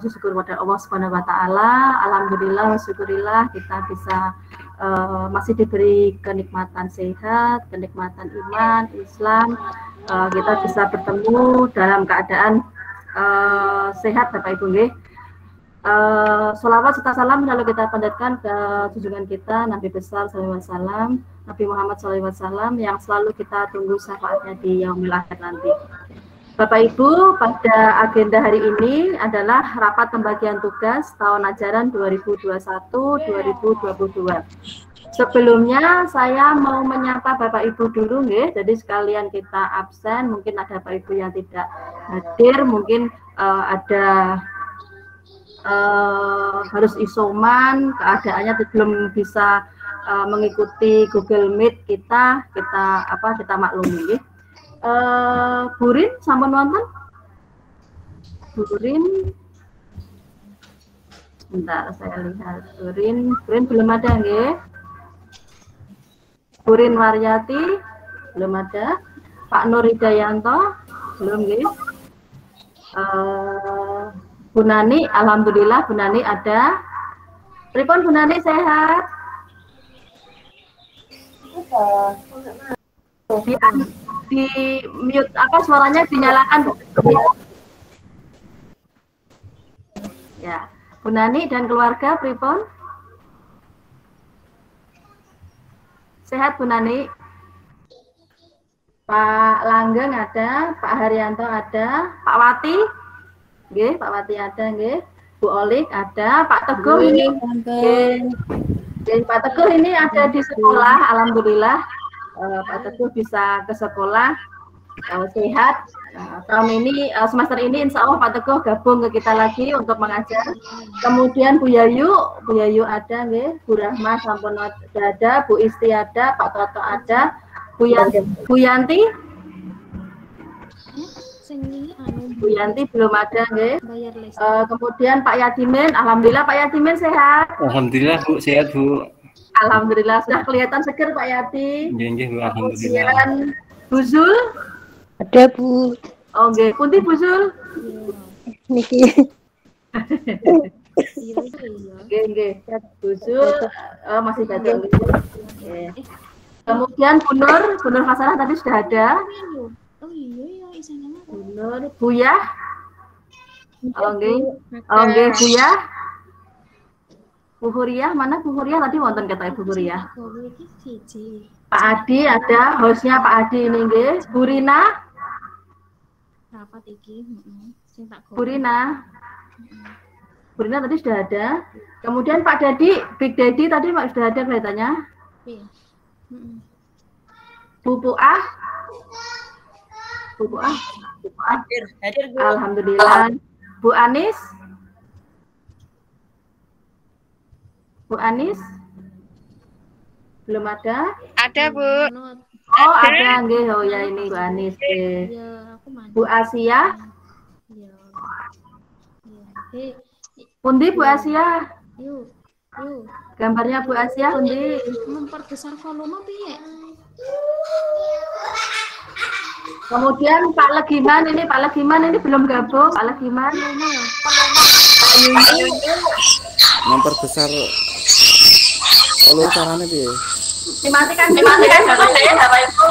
syukur pada Allah Subhanahu wa taala. Alhamdulillah wa syukurillah kita bisa masih diberi kenikmatan sehat, kenikmatan iman, Islam. Kita bisa bertemu dalam keadaan sehat Bapak Ibu nggih. Sholawat serta salam lalu kita panjatkan ke junjungan kita Nabi besar sallallahu alaihi wasallam, Nabi Muhammad sallallahu alaihi wasallam yang selalu kita tunggu syafaatnya di yaumil akhir nanti. Bapak Ibu, pada agenda hari ini adalah rapat pembagian tugas tahun ajaran 2021-2022. Sebelumnya saya mau menyapa Bapak Ibu dulu nggih. Jadi sekalian kita absen, mungkin ada Bapak Ibu yang tidak hadir, mungkin ada harus isoman, keadaannya belum bisa mengikuti Google Meet kita maklumi nggih. Burin sampun wonten? Burin. Bentar saya lihat. Burin belum ada nggih. Burin Waryati belum ada. Pak Nur Hidayanto belum nggih. Bu Nani, alhamdulillah Bu Nani ada. Pripun Bu Nani sehat? Di mute suaranya dinyalakan. Ya, Bu Nani dan keluarga pripun? Sehat Bu Nani? Pak Langgeng ada, Pak Haryanto ada, Pak Wati? Nggih, Pak Wati ada nggih. Bu Olik ada, Pak Teguh ini. Nggih, Pak Teguh ini ada di sekolah, alhamdulillah. Pak Teguh bisa ke sekolah sehat. Tahun ini semester ini insya Allah Pak Teguh gabung ke kita lagi untuk mengajar. Kemudian Bu Yayu ada nggih, Bu Rahma sampun ada, Bu Isti ada, Pak Toto ada, Bu Yanti belum ada nggih. Kemudian Pak Yadimin, alhamdulillah Pak Yadimin sehat. Alhamdulillah Bu, sehat Bu. Alhamdulillah sudah kelihatan seger Pak Yati. Nggih, Bu, alhamdulillah. Kemudian Bu Zul ada Bu. Oh nggih, pundi Bu Zul? Niki. Nggih. Bu Zul masih ada. Kemudian Bu Nur Hasanah tadi sudah ada. Oh iya ya, isine Bu Nur, Buya. Oh nggih, Buya. Bu Huriah, mana Bu Huriah tadi wonten kata Ibu Huriah? Pak Adi ada, hostnya Pak Adi ini nggih. Bu Rina. Rapat iki, Bu Rina. Bu Rina tadi sudah ada. Kemudian Pak Dadi, Big Daddy tadi sudah ada kelihatannya. Bu Puah. Hadir. Alhamdulillah. Bu Anis. Bu Anis belum ada? Ada Bu. Oh ada nggih. Oh ya ini Bu Anis. Bu Asia. Pundi Bu Asia? Yuk. Gambarnya Bu Asia pundi? Memperbesar volume piye? Kemudian Pak Legiman ini belum gabung. Pak Legiman. Pak Yuni. Memperbesar kalau caranya piye? Dimatikan Bapak Ibu.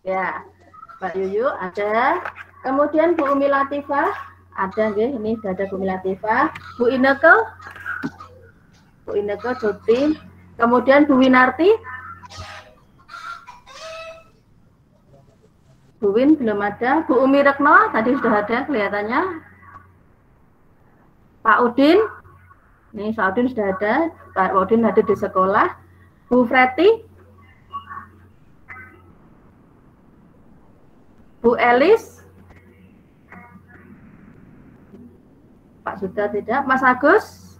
Ya, Pak Yuyu ada. Kemudian Bu Umi Latifah ada nggih, ini sudah ada Bu Umi Latifah. Bu Ineke cuti. Kemudian Bu Winarti. Bu Win belum ada. Bu Umi Rekno tadi sudah ada kelihatannya. Pak Udin, ini Pak Udin sudah ada. Pak Udin hadir di sekolah. Bu Freti, Bu Elis, Pak sudah tidak. Mas Agus,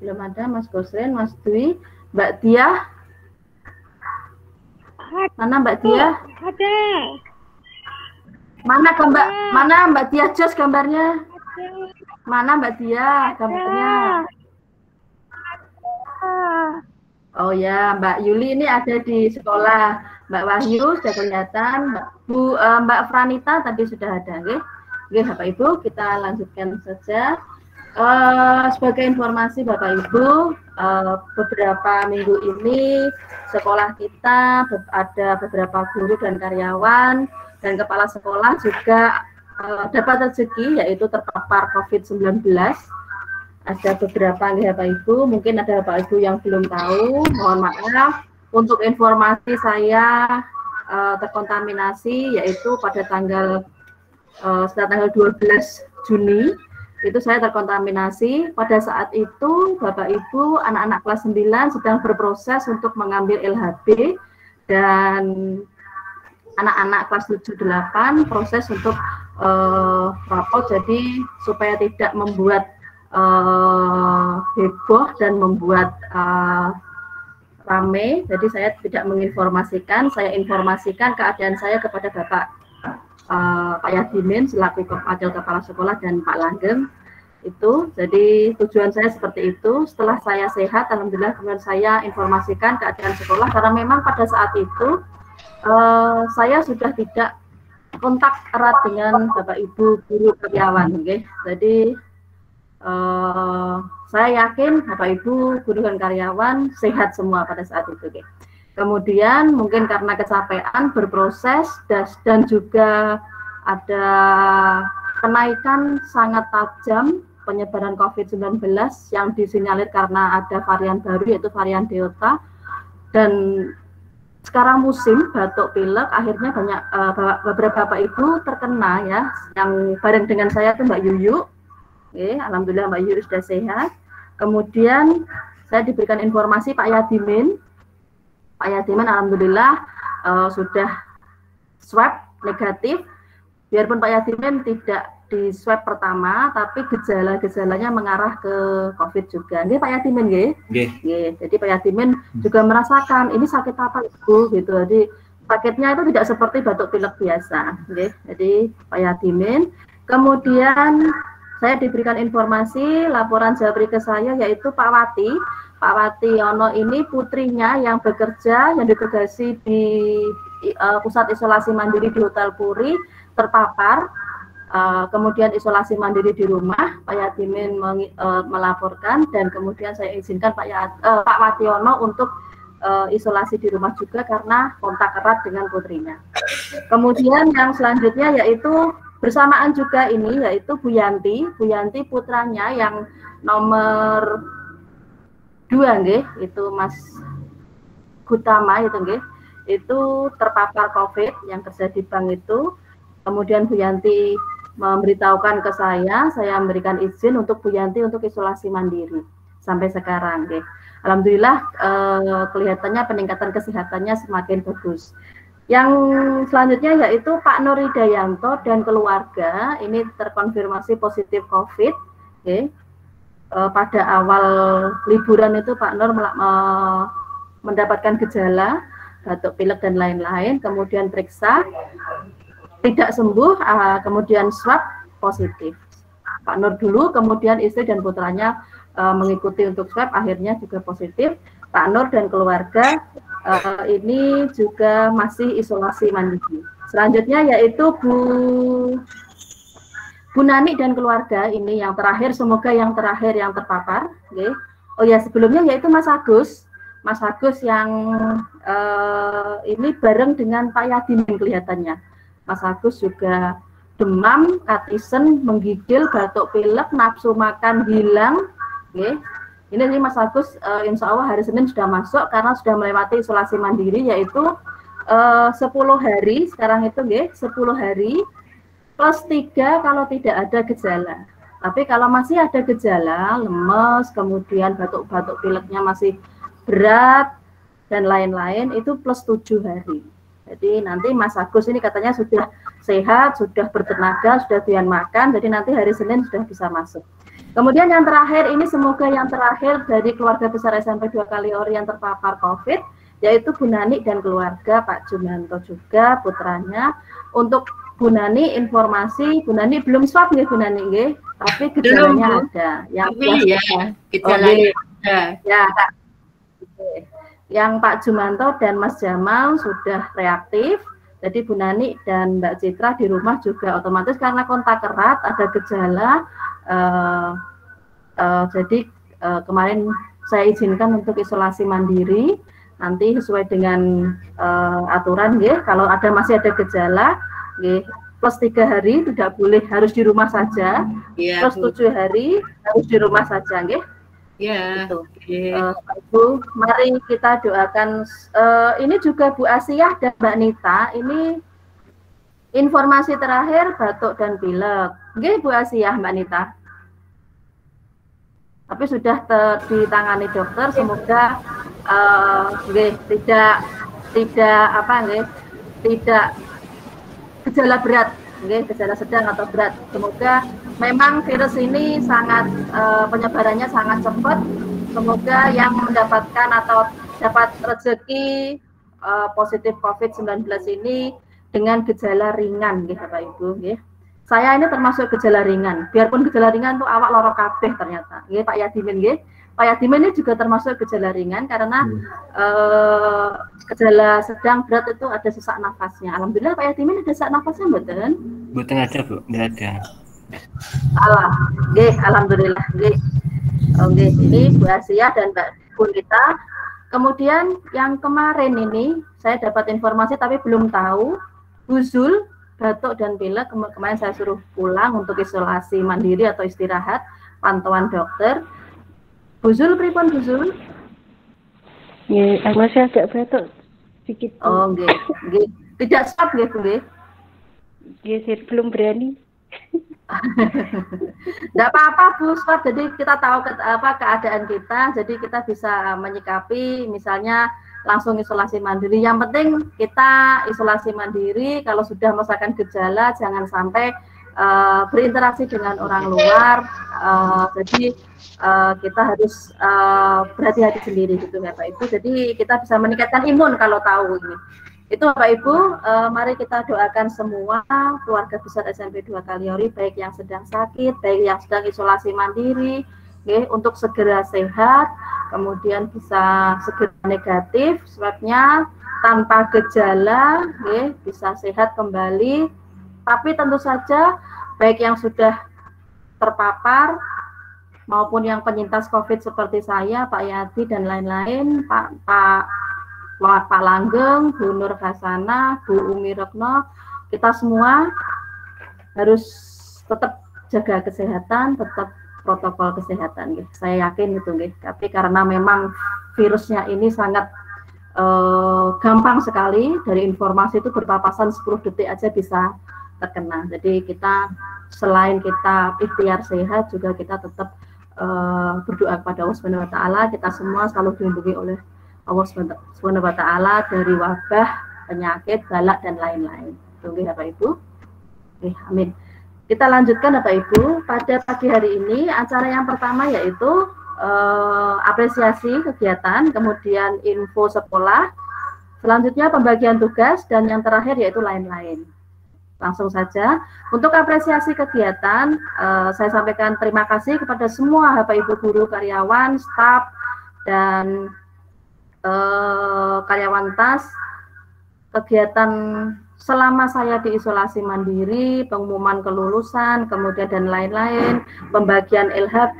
belum ada. Mas Gosren, Mas Dwi, Mbak Diah. Mana Mbak Diah? Ada. Mana Mbak Diah Jos gambarnya? Mana Mbak Diah gambarnya? Oh ya, Mbak Yuli ini ada di sekolah. Mbak Wahyu sudah kelihatan, Mbak Franita tadi sudah ada, nggih. Nggih, Bapak Ibu, kita lanjutkan saja. Sebagai informasi Bapak Ibu, beberapa minggu ini sekolah kita ada beberapa guru dan karyawan dan kepala sekolah juga dapat rezeki, yaitu terpapar COVID-19. Ada beberapa nih Bapak Ibu, mungkin ada Bapak Ibu yang belum tahu, mohon maaf. Untuk informasi saya terkontaminasi, yaitu pada setelah tanggal 12 Juni, itu saya terkontaminasi. Pada saat itu Bapak Ibu anak-anak kelas 9 sedang berproses untuk mengambil LHB dan anak-anak kelas 7-8 proses untuk rapot, jadi supaya tidak membuat heboh dan membuat rame, jadi saya tidak menginformasikan, saya informasikan keadaan saya kepada Bapak Pak Yadimin selaku Wakil Kepala Sekolah dan Pak Langgeng itu. Jadi tujuan saya seperti itu. Setelah saya sehat, alhamdulillah kemudian saya informasikan keadaan sekolah, karena memang pada saat itu saya sudah tidak kontak erat dengan Bapak Ibu guru karyawan, okay? Jadi saya yakin Bapak Ibu guru dan karyawan sehat semua pada saat itu, okay? Kemudian mungkin karena kecapean berproses dan juga ada kenaikan sangat tajam penyebaran COVID-19 yang disinyalir karena ada varian baru, yaitu varian Delta. Dan sekarang musim batuk pilek, akhirnya banyak beberapa Bapak Ibu terkena ya. Yang bareng dengan saya itu Mbak Yuyu. Oke, alhamdulillah Mbak Yuyu sudah sehat. Kemudian saya diberikan informasi Pak Yadimin. Pak Yadimin alhamdulillah sudah swab negatif. Biarpun Pak Yadimin tidak di swab pertama, tapi gejala-gejalanya mengarah ke COVID juga. Nggih Pak Yadimin nggih? Nggih. Jadi Pak Yadimin juga merasakan ini sakit apa Ibu gitu. Jadi sakitnya itu tidak seperti batuk pilek biasa, nggih. Jadi Pak Yadimin. Kemudian saya diberikan informasi, laporan Japri ke saya, yaitu Pak Wati. Pak Wati Yono ini putrinya yang bekerja, yang ditugasi di pusat isolasi mandiri di Hotel Puri, terpapar. Kemudian isolasi mandiri di rumah, Pak Yadimin melaporkan, dan kemudian saya izinkan Pak Wati Yono untuk isolasi di rumah juga karena kontak erat dengan putrinya. Kemudian yang selanjutnya yaitu bersamaan juga ini, yaitu Bu Yanti putranya yang nomor 2 nggih, itu Mas Gutama itu nggih, itu terpapar COVID yang kerja di bank itu. Kemudian Bu Yanti memberitahukan ke saya memberikan izin untuk Bu Yanti untuk isolasi mandiri sampai sekarang nggih. Alhamdulillah kelihatannya peningkatan kesehatannya semakin bagus. Yang selanjutnya yaitu Pak Nur Hidayanto dan keluarga ini terkonfirmasi positif COVID. Okay. Pada awal liburan itu Pak Nur mendapatkan gejala batuk pilek dan lain-lain, kemudian periksa tidak sembuh, kemudian swab positif. Pak Nur dulu, kemudian istri dan putranya mengikuti untuk swab, akhirnya juga positif. Pak Nur dan keluarga ini juga masih isolasi mandiri. Selanjutnya yaitu Bu Nani dan keluarga ini yang terakhir, semoga yang terakhir yang terpapar. Okay. Oh ya, sebelumnya yaitu Mas Agus yang ini bareng dengan Pak Yadimin kelihatannya. Mas Agus juga demam, katisen, menggigil, batuk pilek, nafsu makan hilang. Okay. Ini Mas Agus insya Allah hari Senin sudah masuk karena sudah melewati isolasi mandiri, yaitu 10 hari sekarang itu nggih, 10 hari plus 3 kalau tidak ada gejala. Tapi kalau masih ada gejala, lemes, kemudian batuk-batuk pileknya masih berat dan lain-lain, itu plus 7 hari. Jadi nanti Mas Agus ini katanya sudah sehat, sudah bertenaga, sudah doyan makan, jadi nanti hari Senin sudah bisa masuk. Kemudian yang terakhir ini semoga yang terakhir dari keluarga besar SMP 2 Kaliori yang terpapar COVID, yaitu Bu Nani dan keluarga, Pak Jumanto juga putranya. Untuk Bu Nani informasi, Bu Nani belum swab nggih Bu Nani nggih, tapi gejalanya ada. Yang ya, gejalanya ada. Ya, Kak. Oke. yang Pak Jumanto dan Mas Jamal sudah reaktif. Jadi Bu Nani dan Mbak Citra di rumah juga otomatis karena kontak erat ada gejala. Jadi kemarin saya izinkan untuk isolasi mandiri. Nanti sesuai dengan aturan, kalau masih ada gejala, plus 3 hari tidak boleh, harus di rumah saja. Ya, plus 7 hari harus di rumah saja, ya. Gitu. Bu, mari kita doakan. Ini juga Bu Asiah dan Mbak Nita. Ini informasi terakhir batuk dan pilek. Bu Asiah, Mbak Nita. Tapi sudah ditangani dokter. Semoga tidak gejala berat, gejala sedang atau berat. Semoga memang virus ini sangat penyebarannya sangat cepat. Semoga yang mendapatkan atau dapat rezeki positif COVID-19 ini dengan gejala ringan, Bapak Ibu. Saya ini termasuk gejala ringan. Biarpun gejala ringan itu awak loro kabeh ternyata. Pak Yadimin, Pak Yadimin ini juga termasuk gejala ringan karena gejala sedang berat itu ada sesak nafasnya. Alhamdulillah Pak Yadimin ada sesak nafasnya mboten? Mboten ada, Bu. Enggak ada. Alhamdulillah. Ini Bu Asia dan Mbak Bunita. Kemudian yang kemarin ini saya dapat informasi tapi belum tahu, Bu Zul batuk dan pilek, kemarin saya suruh pulang untuk isolasi mandiri atau istirahat, pantauan dokter. Bu Zul, pripun Bu Zul? Ya, masih agak batuk sedikit. Oh, tidak stop Bu. Saya belum berani. Tidak apa-apa Bu, stop. Jadi kita tahu keadaan kita, jadi kita bisa menyikapi, misalnya langsung isolasi mandiri. Yang penting kita isolasi mandiri. Kalau sudah merasakan gejala, jangan sampai berinteraksi dengan orang luar. Jadi kita harus berhati-hati sendiri, gitu Bapak Ibu. Jadi kita bisa meningkatkan imun kalau tahu ini. Itu Bapak Ibu, mari kita doakan semua keluarga besar SMP 2 Kaliori, baik yang sedang sakit, baik yang sedang isolasi mandiri, untuk segera sehat, kemudian bisa segera negatif swabnya tanpa gejala, bisa sehat kembali. Tapi tentu saja baik yang sudah terpapar maupun yang penyintas COVID seperti saya, Pak Yati dan lain-lain, Pak Langgeng, Bu Nur Hasana, Bu Umi Retno, kita semua harus tetap jaga kesehatan, tetap protokol kesehatan. Saya yakin itu, tapi karena memang virusnya ini sangat gampang sekali, dari informasi itu berpapasan 10 detik aja bisa terkena. Jadi kita selain kita ikhtiar sehat, juga kita tetap berdoa kepada Allah Subhanahu wa taala, kita semua selalu dilindungi oleh Allah Subhanahu wa taala dari wabah, penyakit, balak dan lain-lain. Tunggu Bapak Ibu. Amin. Kita lanjutkan Bapak Ibu, pada pagi hari ini acara yang pertama yaitu apresiasi kegiatan, kemudian info sekolah, selanjutnya pembagian tugas, dan yang terakhir yaitu lain-lain. Langsung saja, untuk apresiasi kegiatan, saya sampaikan terima kasih kepada semua Bapak Ibu guru, karyawan, staf, dan karyawan TAS. Kegiatan selama saya diisolasi mandiri, pengumuman kelulusan, kemudian dan lain-lain, pembagian LHB,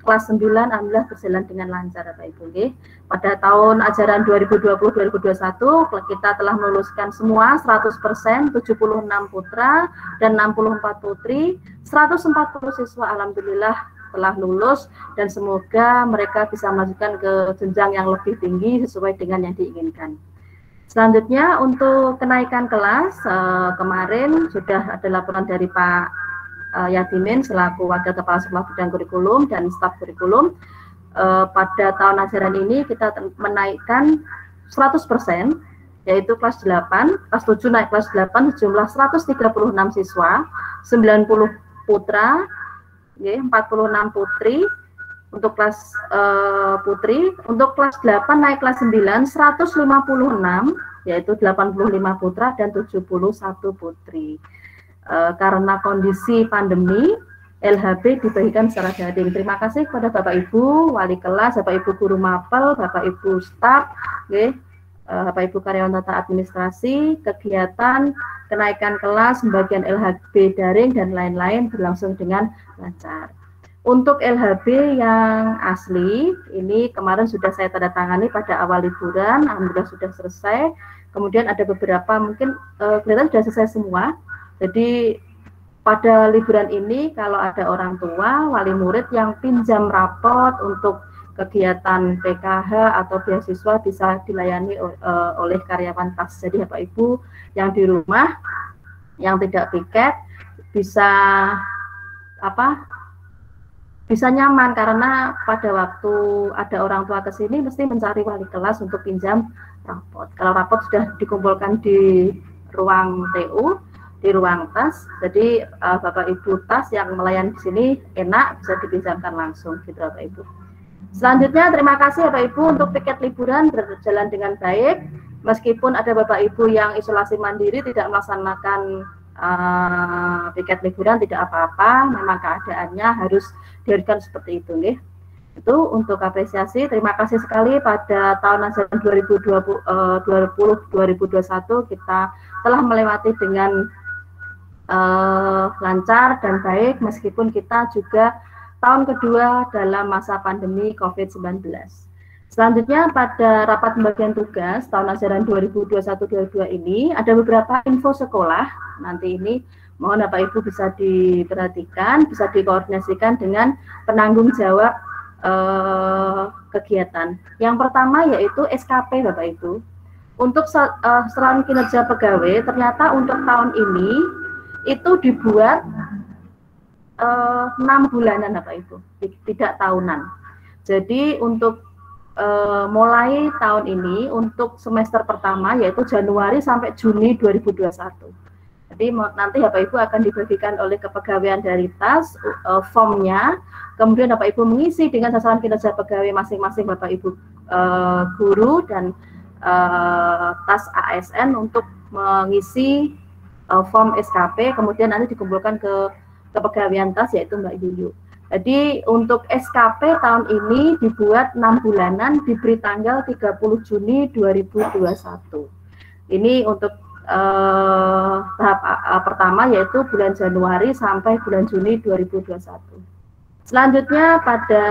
kelas 9, alhamdulillah berjalan dengan lancar Bapak Ibu. Pada tahun ajaran 2020-2021, kita telah meluluskan semua 100%, 76 putra dan 64 putri, 140 siswa alhamdulillah telah lulus, dan semoga mereka bisa melanjutkan ke jenjang yang lebih tinggi sesuai dengan yang diinginkan. Selanjutnya untuk kenaikan kelas, kemarin sudah ada laporan dari Pak Yadimin selaku Wakil Kepala Sekolah Bidang Kurikulum dan staf kurikulum. Pada tahun ajaran ini kita menaikkan 100%, yaitu kelas 8, kelas 7 naik kelas 8 sejumlah 136 siswa, 90 putra, 46 putri. Untuk kelas putri, untuk kelas 8 naik kelas 9 156, yaitu 85 putra dan 71 putri. Karena kondisi pandemi, LHB dibagikan secara daring. Terima kasih kepada Bapak Ibu wali kelas, Bapak Ibu guru mapel, Bapak Ibu staf, Bapak Ibu karyawan tata administrasi. Kegiatan kenaikan kelas, pembagian LHB daring dan lain-lain berlangsung dengan lancar. Untuk LHB yang asli, ini kemarin sudah saya tanda tangani pada awal liburan, alhamdulillah sudah selesai. Kemudian ada beberapa mungkin kelihatan sudah selesai semua. Jadi pada liburan ini kalau ada orang tua, wali murid yang pinjam rapot untuk kegiatan PKH atau beasiswa bisa dilayani oleh karyawan TAS. Jadi Bapak Ibu yang di rumah, yang tidak piket bisa bisa nyaman, karena pada waktu ada orang tua ke sini mesti mencari wali kelas untuk pinjam rapot. Kalau rapot sudah dikumpulkan di ruang TU, di ruang TAS, jadi Bapak Ibu TAS yang melayani di sini enak bisa dipinjamkan langsung gitu Bapak Ibu. Selanjutnya terima kasih Bapak Ibu untuk piket liburan berjalan dengan baik, meskipun ada Bapak Ibu yang isolasi mandiri tidak melaksanakan piket liburan, tidak apa-apa, memang keadaannya harus diharuskan seperti itu nih. Itu untuk apresiasi. Terima kasih sekali pada tahun ajaran 2020-2021 kita telah melewati dengan lancar dan baik, meskipun kita juga tahun kedua dalam masa pandemi COVID-19. Selanjutnya pada rapat pembagian tugas tahun ajaran 2021-2022 ini ada beberapa info sekolah. Nanti ini mohon Bapak Ibu bisa diperhatikan, bisa dikoordinasikan dengan penanggung jawab kegiatan. Yang pertama yaitu SKP Bapak Ibu. Untuk saluran kinerja pegawai ternyata untuk tahun ini itu dibuat 6 bulanan Bapak Ibu, tidak tahunan. Jadi untuk mulai tahun ini untuk semester pertama yaitu Januari sampai Juni 2021. Jadi nanti Bapak Ibu akan dibagikan oleh kepegawaian dari TAS formnya, kemudian Bapak Ibu mengisi dengan sasaran kinerja pegawai masing-masing Bapak Ibu guru dan TAS ASN untuk mengisi form SKP, kemudian nanti dikumpulkan ke kepegawaian TAS yaitu Mbak Yuyu. Jadi untuk SKP tahun ini dibuat 6 bulanan, diberi tanggal 30 Juni 2021. Ini untuk tahap pertama yaitu bulan Januari sampai bulan Juni 2021. Selanjutnya pada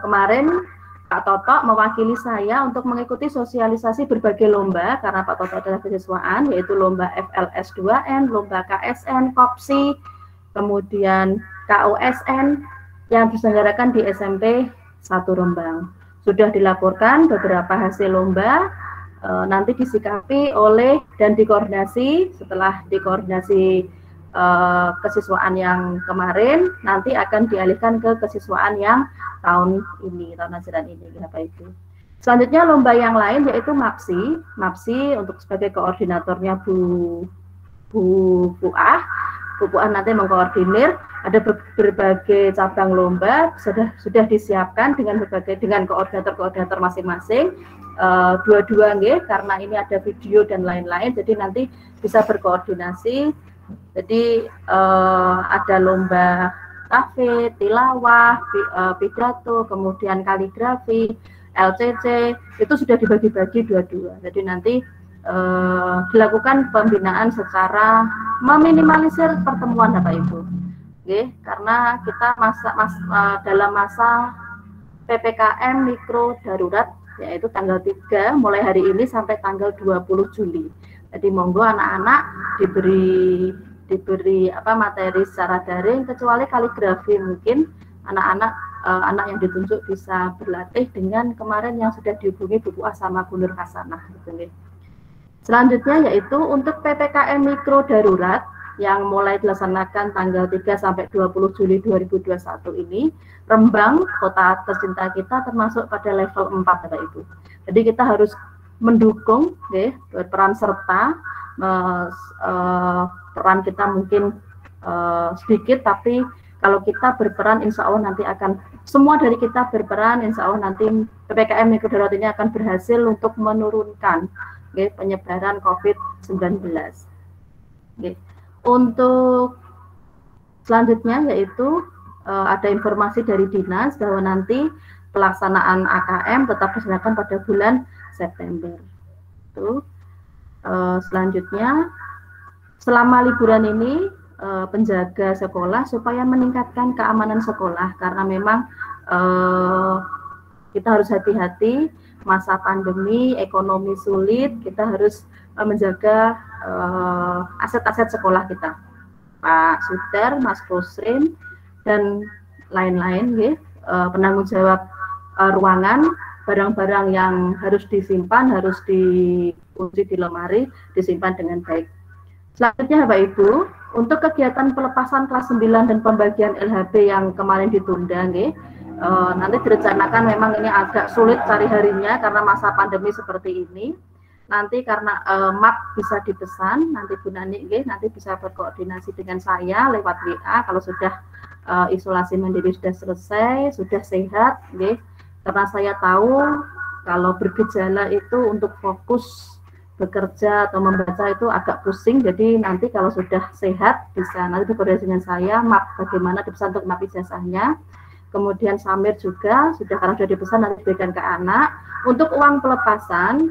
kemarin Pak Toto mewakili saya untuk mengikuti sosialisasi berbagai lomba, karena Pak Toto adalah kesiswaan, yaitu lomba FLS 2N, lomba KSN, KOPSI, kemudian KOSN yang diselenggarakan di SMP 1 Rembang. Sudah dilaporkan beberapa hasil lomba, nanti disikapi oleh dan dikoordinasi. Setelah dikoordinasi kesiswaan yang kemarin, nanti akan dialihkan ke kesiswaan yang tahun ini, tahun ajaran ini Bapak Ibu. Selanjutnya lomba yang lain yaitu MAPSI. MAPSI untuk sebagai koordinatornya Bu Puah. Bu Puah nanti mengkoordinir, ada berbagai cabang lomba sudah disiapkan dengan koordinator masing-masing. Dua-dua karena ini ada video dan lain-lain, jadi nanti bisa berkoordinasi. Jadi ada lomba tahfidz, tilawah, pidato, kemudian kaligrafi, LCC, itu sudah dibagi-bagi dua-dua. Jadi nanti dilakukan pembinaan secara meminimalisir pertemuan Bapak Ibu. Karena kita dalam masa PPKM mikro darurat, yaitu tanggal 3 mulai hari ini sampai tanggal 20 Juli. Jadi monggo anak-anak diberi materi secara daring, kecuali kaligrafi mungkin anak yang ditunjuk bisa berlatih dengan kemarin yang sudah dihubungi Bu Puah sama Bu Nur Hasanah gitu. Selanjutnya yaitu untuk PPKM mikro darurat yang mulai dilaksanakan tanggal 3 sampai 20 Juli 2021 ini, Rembang, kota tercinta kita, termasuk pada level 4 Bapak Ibu. Jadi kita harus mendukung, berperan serta, peran kita mungkin sedikit, tapi kalau kita berperan insya Allah nanti akan, semua dari kita berperan, insya Allah nanti PPKM mikro darurat ini akan berhasil untuk menurunkan penyebaran COVID-19. Untuk Selanjutnya yaitu ada informasi dari dinas bahwa nanti pelaksanaan AKM tetap dilaksanakan pada bulan September. Selanjutnya, selama liburan ini penjaga sekolah supaya meningkatkan keamanan sekolah, karena memang kita harus hati-hati masa pandemi, ekonomi sulit, kita harus menjaga aset-aset sekolah kita. Pak Suter, Mas Kusrin, dan lain-lain, penanggung jawab ruangan, barang-barang yang harus disimpan, harus dikunci di lemari, disimpan dengan baik. Selanjutnya Bapak Ibu, untuk kegiatan pelepasan kelas 9 dan pembagian LHB yang kemarin ditunda, nanti direncanakan, memang ini agak sulit cari harinya karena masa pandemi seperti ini. Nanti karena map bisa dipesan, nanti Bu Nani nanti bisa berkoordinasi dengan saya lewat WA kalau sudah isolasi mandiri sudah selesai, sudah sehat, karena saya tahu kalau bergejala itu untuk fokus bekerja atau membaca itu agak pusing, jadi nanti kalau sudah sehat bisa nanti berkoordinasi dengan saya, map bagaimana dipesan untuk map ijazahnya. Kemudian Samir juga sudah, karena sudah dipesan nanti diberikan ke anak. Untuk uang pelepasan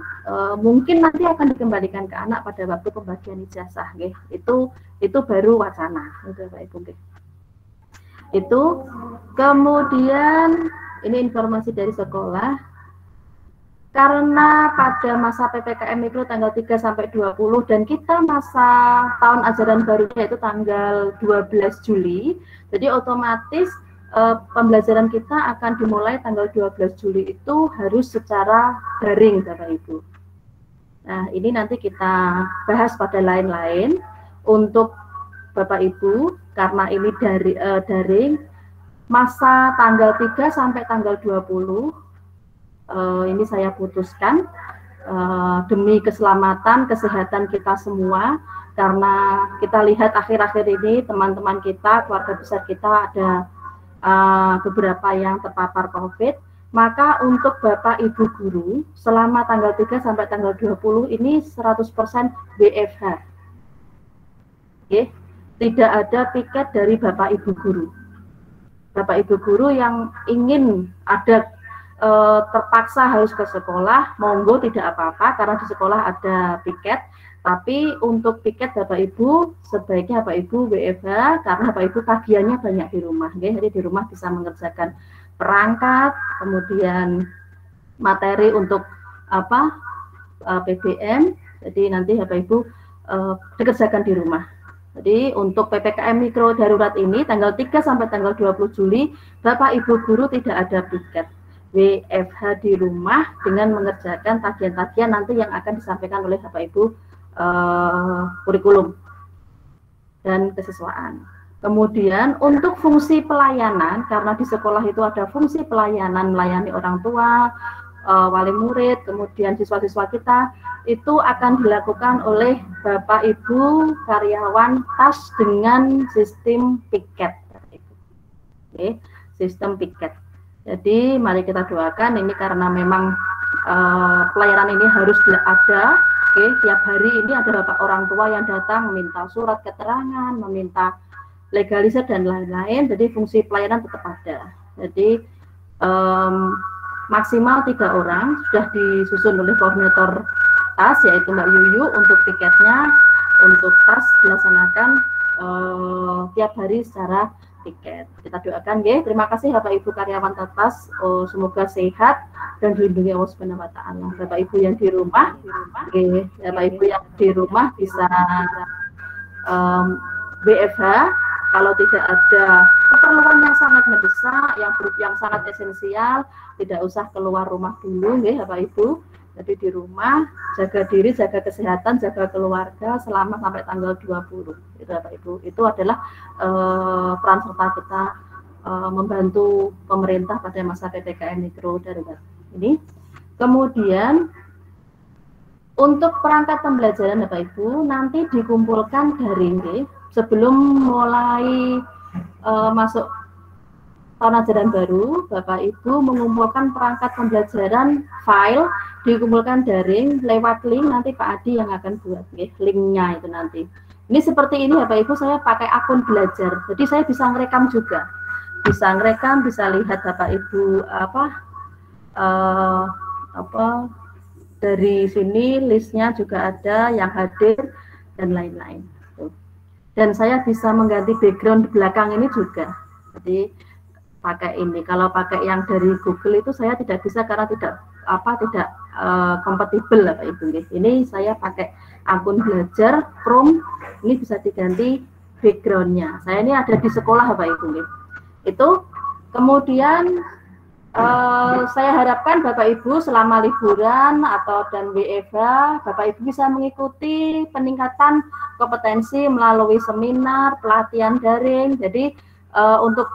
mungkin nanti akan dikembalikan ke anak pada waktu pembagian ijazah, itu baru wacana, Bapak Ibu. Itu kemudian ini informasi dari sekolah, karena pada masa PPKM Mikro tanggal 3 sampai 20 dan kita masa tahun ajaran barunya itu tanggal 12 Juli, jadi otomatis pembelajaran kita akan dimulai tanggal 12 Juli itu harus secara daring, Bapak Ibu. Nah, ini nanti kita bahas pada lain-lain. Untuk Bapak Ibu, karena ini daring, masa tanggal 3 sampai tanggal 20, ini saya putuskan demi keselamatan, kesehatan kita semua, karena kita lihat akhir-akhir ini teman-teman kita, keluarga besar kita ada beberapa yang terpapar COVID, maka untuk Bapak Ibu guru selama tanggal 3 sampai tanggal 20 ini 100% WFH. Tidak ada piket dari Bapak Ibu guru. Bapak Ibu guru yang ingin ada terpaksa harus ke sekolah, monggo tidak apa-apa karena di sekolah ada piket. Tapi untuk piket Bapak Ibu, sebaiknya Bapak Ibu WFH karena Bapak Ibu kajiannya banyak di rumah. Jadi di rumah bisa mengerjakan perangkat, kemudian materi untuk PBM. Jadi nanti Bapak Ibu dikerjakan di rumah. Jadi untuk PPKM Mikro darurat ini tanggal 3 sampai tanggal 20 Juli, Bapak Ibu guru tidak ada piket. WFH di rumah dengan mengerjakan tagihan-tagihan nanti yang akan disampaikan oleh Bapak Ibu kurikulum dan kesesuaian. Kemudian untuk fungsi pelayanan, karena di sekolah itu ada fungsi pelayanan, melayani orang tua, wali murid, kemudian siswa-siswa kita, itu akan dilakukan oleh Bapak Ibu karyawan TAS dengan sistem piket. Sistem piket. Jadi mari kita doakan ini karena memang pelayanan ini harus ada. Tiap hari ini ada bapak orang tua yang datang meminta surat keterangan, meminta legalisir dan lain-lain. Jadi fungsi pelayanan tetap ada. Jadi maksimal 3 orang sudah disusun oleh koordinator TAS yaitu Mbak Yuyu untuk tiketnya. Untuk TAS dilaksanakan tiap hari secara tiket. Kita doakan terima kasih Bapak Ibu karyawan TAS, semoga sehat dan dilindungi Allah Subhanahu wa taala. Bapak Ibu yang di rumah, Bapak Ibu yang di rumah bisa WFH kalau tidak ada keperluan yang sangat mendesak, yang sangat esensial, tidak usah keluar rumah dulu Bapak Ibu. Jadi di rumah, jaga diri, jaga kesehatan, jaga keluarga selama sampai tanggal 20. Itu Bapak Ibu. Itu adalah peran serta kita membantu pemerintah pada masa PPKM Mikro darurat ini. Kemudian untuk perangkat pembelajaran Bapak Ibu nanti dikumpulkan daring sebelum mulai masuk tahun ajaran baru. Bapak Ibu mengumpulkan perangkat pembelajaran file, dikumpulkan daring lewat link, nanti Pak Adi yang akan buat linknya itu nanti. Ini seperti ini Bapak Ibu, saya pakai akun belajar. Jadi saya bisa ngerekam juga. Bisa ngerekam, bisa lihat Bapak Ibu dari sini listnya juga ada yang hadir dan lain-lain. Dan saya bisa mengganti background di belakang ini juga. Jadi pakai ini. Kalau pakai yang dari Google itu saya tidak bisa karena tidak kompatibel Bapak Ibu. Ini saya pakai akun belajar Chrome, ini bisa diganti backgroundnya. Saya ini ada di sekolah Bapak Ibu. Itu kemudian saya harapkan Bapak Ibu selama liburan dan WFH, Bapak Ibu bisa mengikuti peningkatan kompetensi melalui seminar, pelatihan daring. Jadi untuk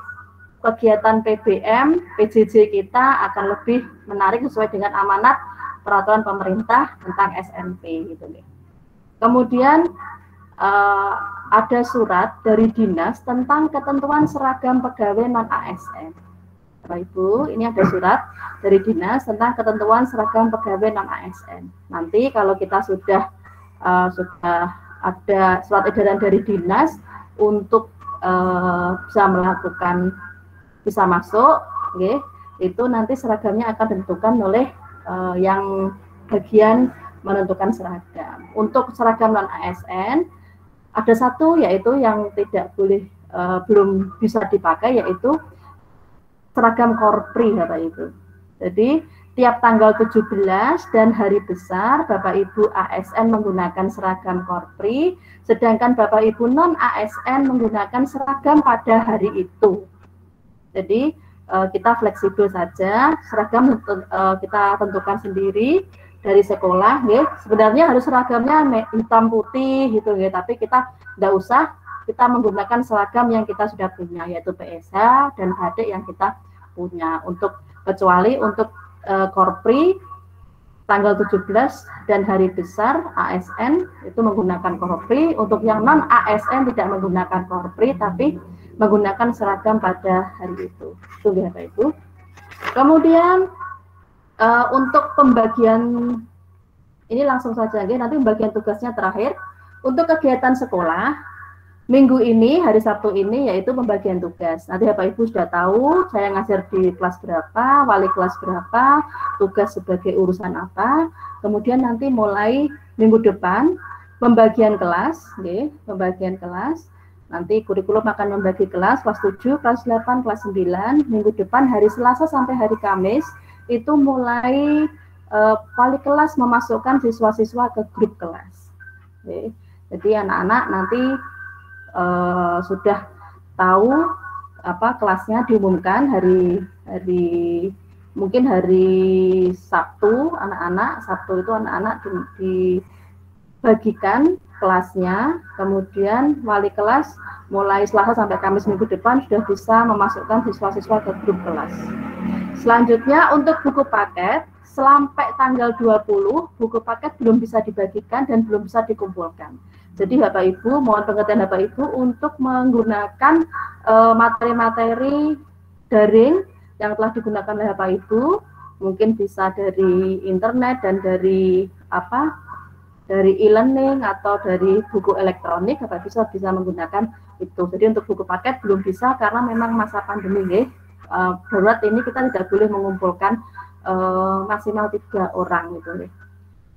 kegiatan PBM, PJJ kita akan lebih menarik sesuai dengan amanat peraturan pemerintah tentang SMP gitu. Kemudian ada surat dari dinas tentang ketentuan seragam pegawai non-ASN. Bapak Ibu, ini ada surat dari dinas tentang ketentuan seragam pegawai non-ASN. Nanti kalau kita sudah ada surat edaran dari dinas untuk bisa masuk, itu nanti seragamnya akan ditentukan oleh yang bagian menentukan seragam. Untuk seragam non-ASN ada satu yaitu yang tidak boleh belum bisa dipakai, yaitu seragam korpri Bapak Ibu. Jadi tiap tanggal 17 dan hari besar Bapak Ibu ASN menggunakan seragam korpri, sedangkan Bapak Ibu non ASN menggunakan seragam pada hari itu. Jadi kita fleksibel saja, seragam kita tentukan sendiri dari sekolah, ya. Sebenarnya harus seragamnya hitam putih gitu, ya. Tapi kita tidak usah, kita menggunakan seragam yang kita sudah punya, yaitu PSH dan batik yang kita punya. Kecuali untuk korpri tanggal 17 dan hari besar ASN itu menggunakan korpri. Untuk yang non ASN tidak menggunakan korpri, tapi menggunakan seragam pada hari itu. Itu ya Bapak Ibu. Kemudian untuk pembagian ini langsung saja, nanti pembagian tugasnya terakhir. Untuk kegiatan sekolah minggu ini, hari Sabtu ini, yaitu pembagian tugas. Nanti Bapak Ibu sudah tahu saya ngajar di kelas berapa, wali kelas berapa, tugas sebagai urusan apa. Kemudian nanti mulai minggu depan pembagian kelas, pembagian kelas. Nanti kurikulum akan membagi kelas 7, kelas 8, kelas 9. Minggu depan hari Selasa sampai hari Kamis itu mulai wali kelas memasukkan siswa-siswa ke grup kelas. Jadi anak-anak nanti sudah tahu kelasnya diumumkan mungkin hari Sabtu. Sabtu itu anak-anak dibagikan kelasnya, kemudian wali kelas mulai Selasa sampai Kamis minggu depan sudah bisa memasukkan siswa-siswa ke grup kelas. Selanjutnya untuk buku paket, sampai tanggal 20 buku paket belum bisa dibagikan dan belum bisa dikumpulkan. Jadi Bapak Ibu, mohon pengertian Bapak Ibu untuk menggunakan materi-materi daring yang telah digunakan oleh Bapak Ibu, mungkin bisa dari internet dan dari e-learning atau dari buku elektronik. Bapak bisa menggunakan itu. Jadi untuk buku paket belum bisa karena memang masa pandemi, darurat ini kita tidak boleh mengumpulkan maksimal 3 orang gitu.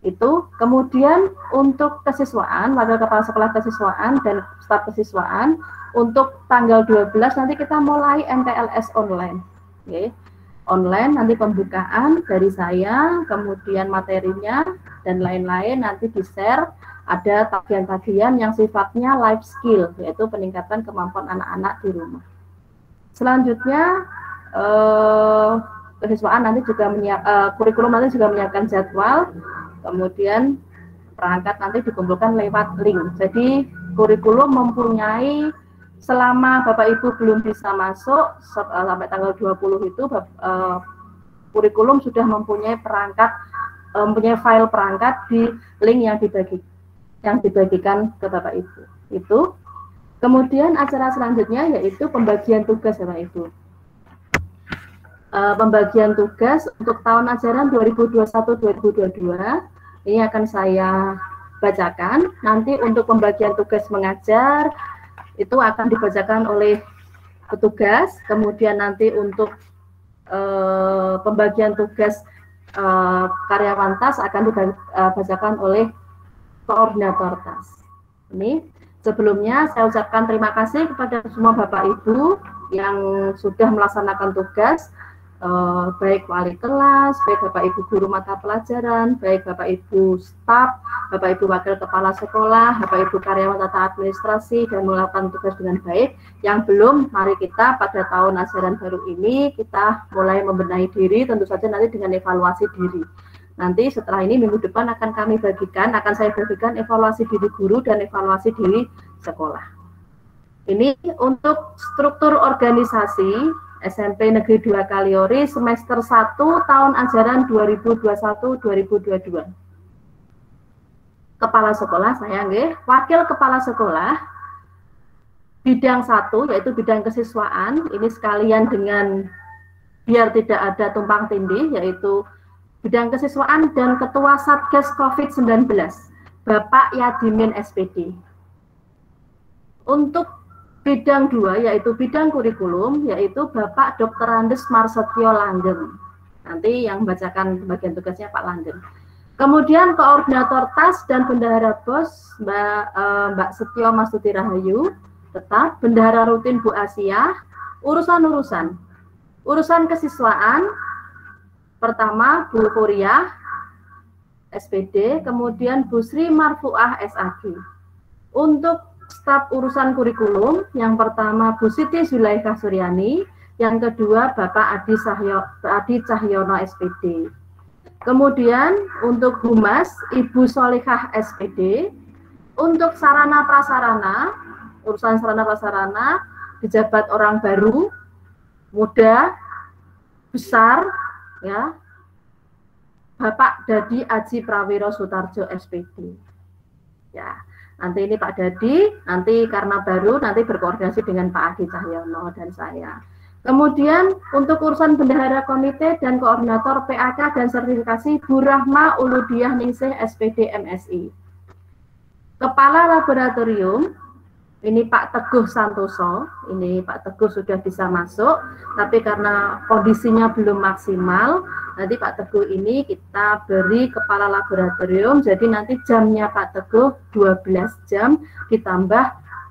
Itu kemudian untuk kesiswaan, wakil kepala sekolah kesiswaan dan staf kesiswaan untuk tanggal 12 nanti kita mulai MTLS online. Online nanti pembukaan dari saya, kemudian materinya dan lain-lain nanti di-share. Ada tagihan-tagihan yang sifatnya life skill, yaitu peningkatan kemampuan anak-anak di rumah. Selanjutnya kesiswaan nanti juga kurikulum nanti juga menyiapkan jadwal, kemudian perangkat nanti dikumpulkan lewat link. Jadi kurikulum mempunyai, selama Bapak Ibu belum bisa masuk sampai tanggal 20 itu kurikulum sudah mempunyai mempunyai file perangkat di link yang dibagikan ke Bapak Ibu. Itu. Kemudian acara selanjutnya yaitu pembagian tugas Bapak Ibu. Pembagian tugas untuk tahun ajaran 2021-2022 ini akan saya bacakan. Nanti untuk pembagian tugas mengajar itu akan dibacakan oleh petugas. Kemudian nanti untuk pembagian tugas karyawan TAS akan dibacakan oleh koordinator TAS. Ini sebelumnya saya ucapkan terima kasih kepada semua Bapak Ibu yang sudah melaksanakan tugas, baik wali kelas, baik Bapak Ibu guru mata pelajaran, baik Bapak Ibu staf, Bapak Ibu wakil kepala sekolah, Bapak Ibu karyawan tata administrasi dan melakukan tugas dengan baik. Yang belum, mari kita pada tahun ajaran baru ini kita mulai membenahi diri, tentu saja nanti dengan evaluasi diri. Nanti setelah ini minggu depan akan saya bagikan evaluasi diri guru dan evaluasi diri sekolah. Ini untuk struktur organisasi SMP Negeri 2 Kaliori semester 1 tahun ajaran 2021-2022. Kepala sekolah saya nggih, wakil kepala sekolah bidang 1 yaitu bidang kesiswaan, ini sekalian dengan biar tidak ada tumpang tindih yaitu bidang kesiswaan dan ketua Satgas COVID-19 Bapak Yadimin SPD. Untuk bidang 2 yaitu bidang kurikulum yaitu Bapak Dr. Andes Marsetyo Langgeng. Nanti yang membacakan bagian tugasnya Pak Langgeng. Kemudian koordinator TAS dan bendahara BOS Mbak Setyo Mastuti Rahayu, tetap bendahara rutin Bu Asia, urusan kesiswaan pertama Bu Kuria SPD, kemudian Bu Sri Marfuah SAG. Untuk staf urusan kurikulum, yang pertama Bu Siti Zulaikha Suryani, yang kedua Bapak Adi Cahyono SPD. Kemudian untuk Humas Ibu Solihah SPD. Untuk sarana prasarana, urusan sarana prasarana dijabat orang baru, muda, besar, ya, Bapak Dadi Aji Prawiro Sutarjo SPD. Ya, nanti ini Pak Dadi, nanti karena baru nanti berkoordinasi dengan Pak Adi Cahyono dan saya. Kemudian untuk urusan bendahara komite dan koordinator PAK dan sertifikasi Bu Rahma Uludiah Ningsih SPD MSI. Kepala laboratorium ini Pak Teguh Santoso, ini Pak Teguh sudah bisa masuk, tapi karena kondisinya belum maksimal, nanti Pak Teguh ini kita beri kepala laboratorium, jadi nanti jamnya Pak Teguh 12 jam, ditambah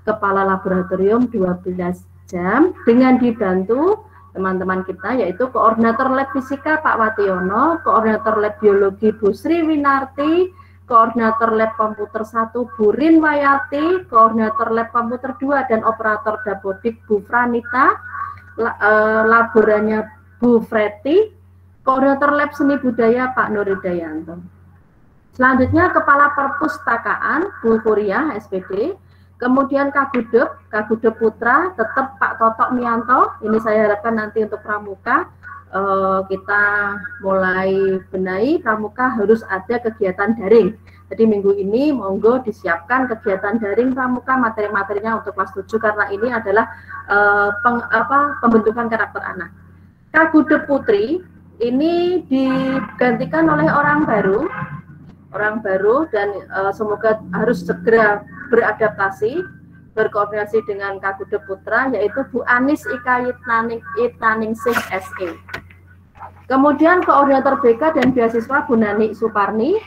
kepala laboratorium 12 jam, dengan dibantu teman-teman kita, yaitu koordinator lab fisika Pak Wationo, koordinator lab biologi Bu Sri Winarti, koordinator lab komputer 1 Bu Rin Wayati, koordinator lab komputer 2 dan operator dapodik Bu Franita, laboranya Bu Freti, koordinator lab seni budaya Pak Nur Hidayanto. Selanjutnya kepala perpustakaan Bu Kuria SPD, kemudian Kagudep Putra tetap Pak Totok Mianto. Ini saya harapkan nanti untuk pramuka kita mulai benahi, pramuka harus ada kegiatan daring. Jadi minggu ini monggo disiapkan kegiatan daring pramuka, materi-materinya untuk kelas 7 karena ini adalah pembentukan karakter anak. Kagudep Putri ini digantikan oleh orang baru dan semoga harus segera beradaptasi, berkoordinasi dengan Kagudep Putra, yaitu Bu Anis Ika Yitnaningsih SE. Kemudian koordinator BK dan beasiswa Bu Nani Suparni,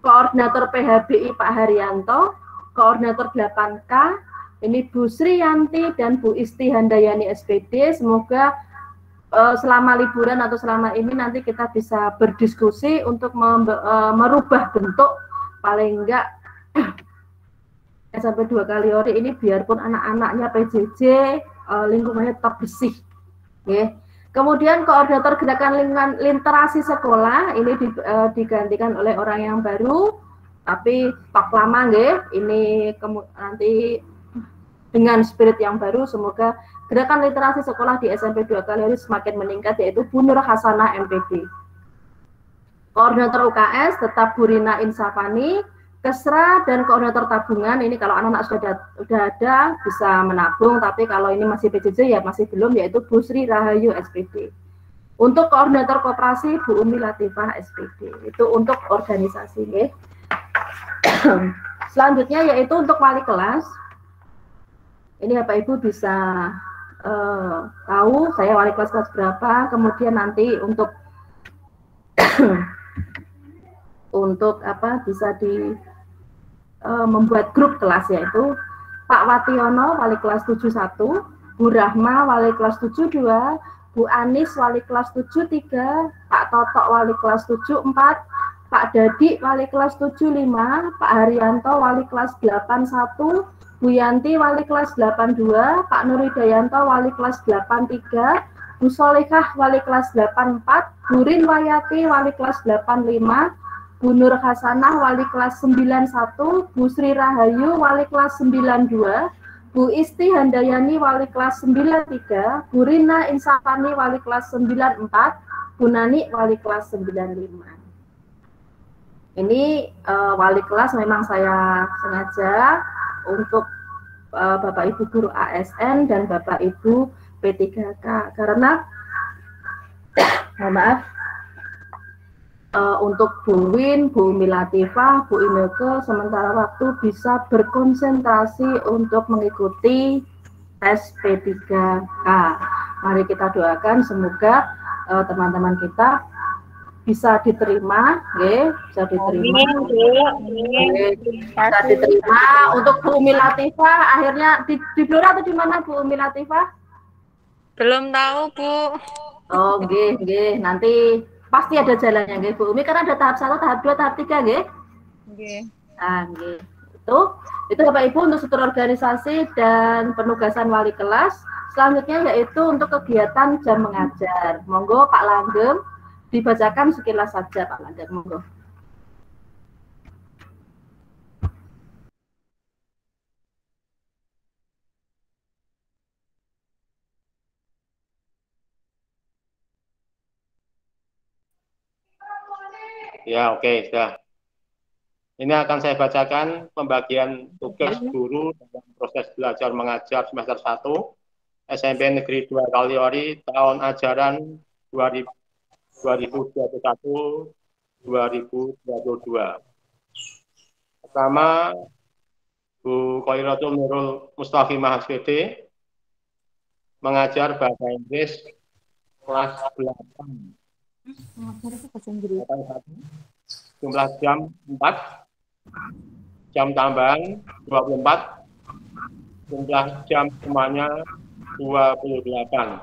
koordinator PHBI Pak Haryanto, koordinator 8K ini Bu Sriyanti dan Bu Isti Handayani SPD. Semoga selama liburan atau selama ini nanti kita bisa berdiskusi untuk merubah bentuk, paling enggak SMP 2 Kaliori ini biarpun anak-anaknya PJJ lingkungannya tetap bersih. Okay. Kemudian koordinator gerakan literasi sekolah ini digantikan oleh orang yang baru, tapi Pak lama nggih. Ini nanti dengan spirit yang baru, semoga gerakan literasi sekolah di SMP 2 Kaliori semakin meningkat, yaitu Bu Nur Hasanah MPD. Koordinator UKS tetap Bu Rina Insafani. Kesra dan koordinator tabungan ini kalau anak-anak sudah ada bisa menabung, tapi kalau ini masih PJJ ya masih belum, yaitu Bu Sri Rahayu SPD. Untuk koordinator koperasi Bu Umi Latifah SPD. Itu untuk organisasi. Selanjutnya yaitu untuk wali kelas. Ini Bapak Ibu bisa tahu saya wali kelas berapa, kemudian nanti untuk untuk apa bisa di membuat grup kelas, yaitu Pak Wationo wali kelas 71, Bu Rahma wali kelas 72, Bu Anis wali kelas 73, Pak Totok wali kelas 74, Pak Dadi wali kelas 75, Pak Haryanto wali kelas 81, Bu Yanti wali kelas 82, Pak Nur Hidayanto wali kelas 83, Bu Solihah wali kelas 84, Bu Rin Wayati wali kelas 85, Bu Nur Hasanah wali kelas 91, Bu Sri Rahayu wali kelas 92, Bu Isti Handayani wali kelas 93, Bu Rina Insafani wali kelas 94, Bu Nani wali kelas 95. Ini wali kelas memang saya sengaja untuk Bapak Ibu guru ASN dan Bapak Ibu P3K, karena mohon maaf, untuk Bu Win, Bu Milatifah, Bu Ineke sementara waktu bisa berkonsentrasi untuk mengikuti tes P3K. Mari kita doakan semoga teman-teman kita bisa diterima, bisa diterima, bisa diterima. Untuk Bu Milatifah akhirnya di Blora atau di mana Bu Milatifah? Belum tahu, Bu. Oh, nanti pasti ada jalannya, nggih Bu Umi, karena ada tahap 1, tahap 2, tahap 3, nggih. Nggih. Nggih. Itu Bapak Ibu untuk struktur organisasi dan penugasan wali kelas. Selanjutnya yaitu untuk kegiatan jam mengajar. Monggo Pak Langgeng dibacakan sekilas saja Pak Langgeng, monggo. Ya, oke, sudah. Ini akan saya bacakan pembagian tugas guru dalam proses belajar mengajar semester 1 SMP Negeri 2 Kaliori tahun ajaran 2021-2022. Pertama, Bu Khoiratul Nurul Mustaqimah SPD mengajar bahasa Inggris kelas 8. Jumlah jam 4, jam tambahan 24, jumlah jam semuanya 28.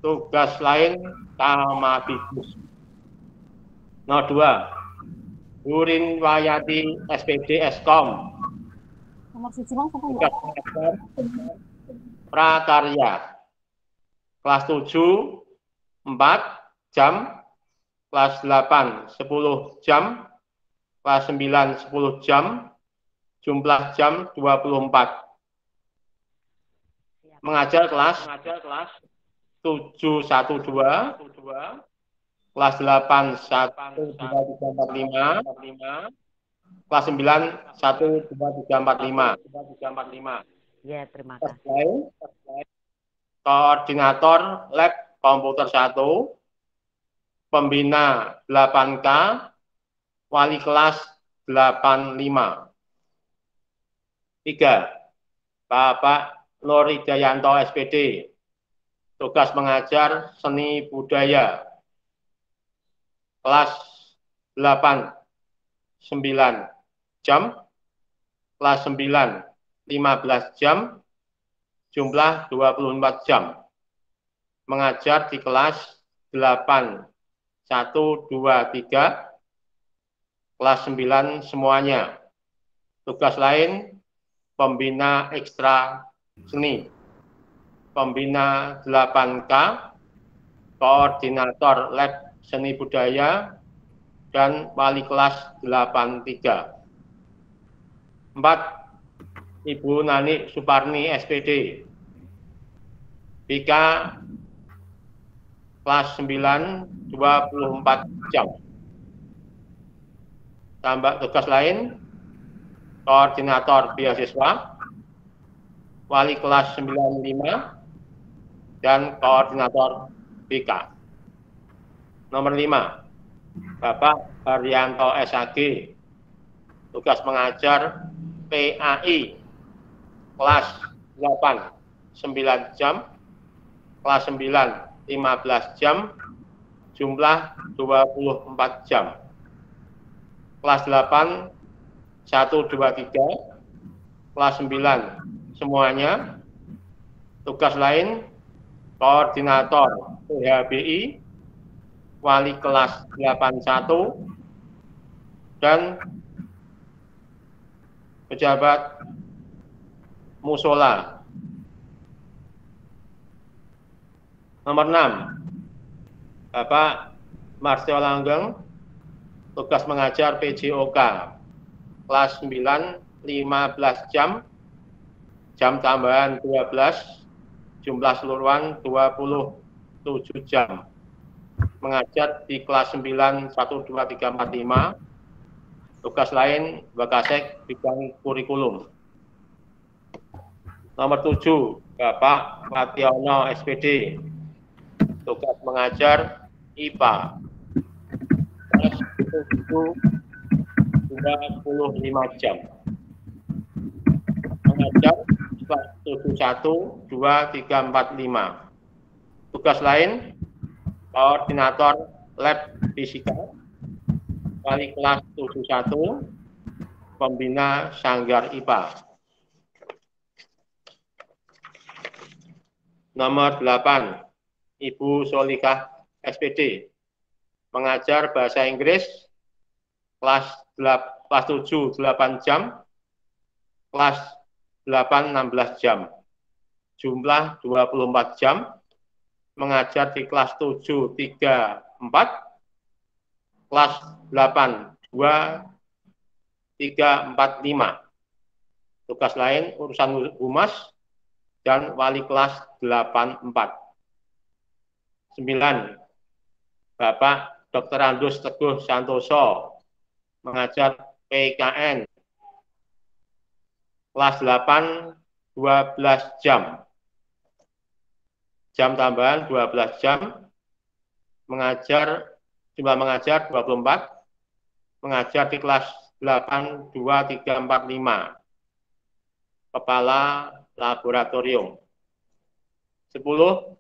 Tugas lain Kamadikus. Nomor 2, Burin Wayati SPD Eskom. Tugas mengajar prakarya. Kelas 7, 4 jam, kelas 8, 10 jam, kelas 9, 10 jam, jumlah jam 24. Mengajar kelas 712, kelas 8, 1, 2, 3, 4, 5, kelas 9, 1, 2, 3, 4, 5. Ya, terima kasih. Koordinator lab komputer 1, pembina 8K, wali kelas 85. 3. Bapak Nur Hidayanto SPD, tugas mengajar seni budaya. Kelas 8, 9 jam, kelas 9, 15 jam, jumlah 24 jam. Mengajar di kelas 8, 1, 2, 3, kelas 9 semuanya. Tugas lain, pembina ekstra seni, pembina 8K, koordinator lab seni budaya, dan wali kelas 83. 4. Ibu Nani Suparni SPD, Bika kelas 9, 24 jam. Tambah tugas lain, koordinator beasiswa, wali kelas 95, dan koordinator BK. Nomor 5, Bapak Haryanto SAG, tugas mengajar PAI kelas 8 9 jam, kelas 9 15 jam, jumlah 24 jam. Kelas 8 1 2 3, kelas 9 semuanya. Tugas lain koordinator PHBI, wali kelas 81 dan pejabat musola. Nomor 6, Bapak Marsio Langgeng, tugas mengajar PJOK, kelas 9, 15 jam, jam tambahan 12, jumlah keseluruhan 27 jam. Mengajar di kelas 9, 1, 2, 3, 4, 5, tugas lain Wakasek bidang kurikulum. Nomor 7, Bapak Mationo SPD, tugas mengajar IPA, kelas 25 jam. Mengajar kelas 71, 2, 3, 4, 5. Tugas lain koordinator lab fisika, wali kelas 71, pembina sanggar IPA. Nomor 8, Ibu Solikah SPD, mengajar bahasa Inggris, kelas 7 8 jam, kelas 8 16 jam, jumlah 24 jam, mengajar di kelas 7 3 4, kelas 8 2 3 4 5. Tugas lain urusan humas dan wali kelas 8 4. 9, Bapak Dr. Andus Teguh Santoso, mengajar PKN, kelas 8 12 jam, jam tambahan 12 jam, jumlah mengajar 24, mengajar di kelas 8 2 3 4 5, kepala laboratorium. 10,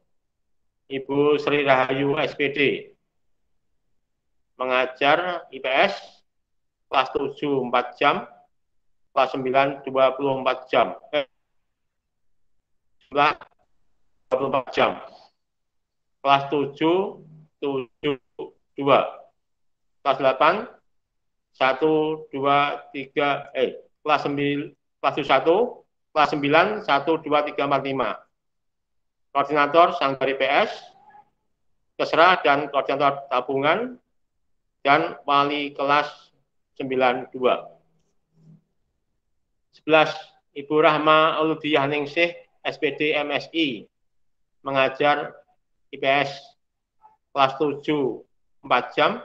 Ibu Sri Rahayu SPD, mengajar IPS, kelas 7 4 jam, kelas 9 24 jam, 24 jam, kelas 7 7 2, kelas 8 1 2 3 kelas 9 kelas 1 kelas 9 1 2 3 4 5. Koordinator sanggar IPS, Kesra dan koordinator tabungan, dan wali kelas 92. 11, Ibu Rahma Uludiyah Ningsih, SPD MSI, mengajar IPS, kelas 7 4 jam,